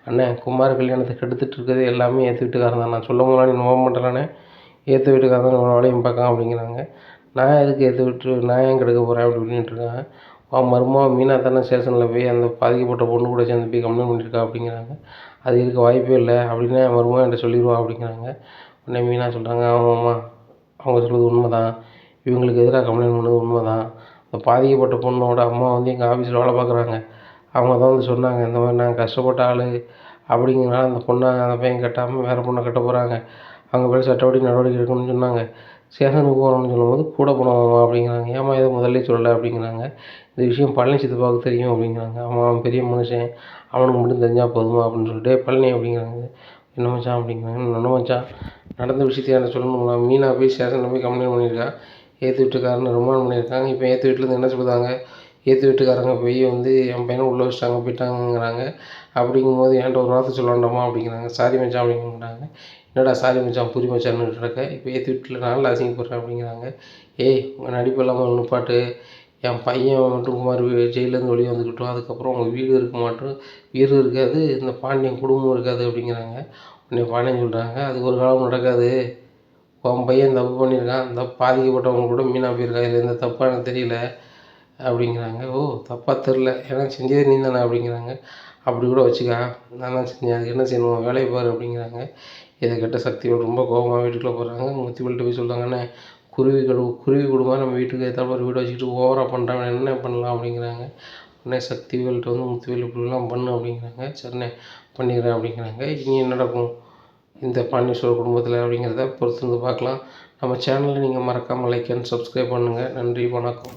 அண்ணே குமார் கல்யாணத்தை கெடுத்துட்டு இருக்கிறது எல்லாமே ஏற்று வீட்டுக்காரன் தான், நான் சொல்ல முன்னாடி நம்ப மாட்டேலானே, ஏற்று வீட்டுக்காரன் தான் வேலையும் பார்க்கலாம் அப்படிங்கிறாங்க. நான் எதுக்கு ஏற்ற விட்டு நான் ஏன் கெடுக்க போகிறேன் அப்படி இப்படின்ட்டுருக்காங்க. அவன் மருமக மீனா தானே ஸ்டேஷனில் போய் அந்த பாதிக்கப்பட்ட பொண்ணு கூட சேர்ந்து போய் கம்ப்ளைண்ட் பண்ணியிருக்கா அப்படிங்கிறாங்க. அது இருக்க வாய்ப்பே இல்லை அப்படின்னு என் மருமகன் என்கிட்ட சொல்லிடுவா அப்படிங்கிறாங்க. உடனே மீனா சொல்கிறாங்க, ஆமாம்மா அவங்க சொல்கிறது உண்மை தான், இவங்களுக்கு எதிராக கம்ப்ளைண்ட் பண்ணது உண்மை தான். அந்த பாதிக்கப்பட்ட பொண்ணோட அம்மா வந்து எங்கள் ஆஃபீஸில் வேலை பார்க்குறாங்க. அவங்க தான் வந்து சொன்னாங்க, இந்த மாதிரி நான் கஷ்டப்பட்ட ஆள் அப்படிங்கிறனால அந்த பொண்ணை அந்த பையன் கட்டாமல் வேறு பொண்ணை கட்ட போகிறாங்க, அவங்க பேர் சட்டப்படி நடவடிக்கை எடுக்கணும்னு சொன்னாங்க. ஸ்டேஷனுக்கு போகணும்னு சொல்லும்போது கூட போனோம்மா அப்படிங்கிறாங்க. ஏம்மா இதை முதல்ல சொல்லலை அப்படிங்கிறாங்க. இந்த விஷயம் பழனி சித்தப்பாவுக்கு தெரியும் அப்படிங்கிறாங்க. அவன் பெரிய மனுஷன், அவனுக்கு மட்டும் தெரிஞ்சால் போதுமா அப்படின்னு சொல்லிட்டு, பழனி அப்படிங்கிறாங்க. என்ன மச்சான் அப்படிங்கிறாங்க. என்ன மச்சான் நடந்த விஷயத்தை என்கிட்ட சொல்லணுங்களா? மீனா போய் ஸ்டேஷனில் போய் கம்ப்ளைண்ட் பண்ணியிருக்கா, ஏற்று வீட்டுக்காரன்னு ரிமாண்ட் பண்ணியிருக்காங்க. இப்போ ஏற்று வீட்டிலேருந்து என்ன சொல்லுதாங்க, ஏற்று வீட்டுக்காரங்க போய் வந்து என் பையனை உள்ளே வச்சுட்டாங்க போயிட்டாங்கங்கிறாங்க. அப்படிங்கும்போது என்கிட்ட ஒரு வார்த்தை சொல்ல வேண்டாமா அப்படிங்கிறாங்க. சாரி மச்சான் அப்படிங்கிறாங்க. என்னடா சாரி மச்சான் புரி மச்சான்னு கிடக்க, இப்போ ஏற்று வீட்டில் நானில் அசிங்கப்படுறேன் அப்படிங்கிறாங்க. ஏய் உங்கள் நடிப்பு இல்லாமல் நிப்பாட்டு, என் பையன் மட்டும் குமார் ஜெயிலேருந்து வெளியே வந்துக்கிட்டோம், அதுக்கப்புறம் உங்கள் வீடு இருக்க மாட்டோம், வீடு இருக்காது, இந்த பாண்டியன் குடும்பம் இருக்காது அப்படிங்கிறாங்க. உடனே பாண்டியன் சொல்கிறாங்க, அது ஒரு காலம் நடக்காது, உன் பையன் தப்பு பண்ணியிருக்கான், அந்த பாதிக்கப்பட்டவங்க கூட மீனா போயிருக்கா, இதில் எந்த தப்பாக எனக்கு தெரியல அப்படிங்கிறாங்க. ஓ தப்பாக தெரில, ஏன்னா செஞ்சதே நீ தானே அப்படிங்கிறாங்க. அப்படி கூட வச்சுக்கா, நான் தான் செஞ்சேன், அதுக்கு என்ன செய்யணும் வேலையை பாரு அப்படிங்கிறாங்க. இதை கேட்ட சக்தியோடு ரொம்ப கோபமாக வீட்டுக்குள்ளே போகிறாங்க. முத்துவேல்கிட்ட போய் சொல்கிறாங்கண்ணே, குருவி கூடுமா நம்ம வீட்டுக்கு ஏற்றாப்புல ஒரு வீடு வச்சுக்கிட்டு ஓவராக பண்ணுறாங்க, என்ன பண்ணலாம் அப்படிங்கிறாங்க. உடனே சக்திவேல்கிட்ட வந்து முத்துவேல் இப்படிலாம் பண்ணு அப்படிங்கிறாங்க. சரிண்ணே பண்ணிடுறேன் அப்படிங்கிறாங்க. இனி என்ன நடக்கும் இந்த பாண்டீஸ்வரர் குடும்பத்தில் அப்படிங்கிறத பொறுத்து வந்து பார்க்கலாம். நம்ம சேனலை நீங்கள் மறக்காமல் லைக் அண்ட் சப்ஸ்கிரைப் பண்ணுங்கள். நன்றி, வணக்கம்.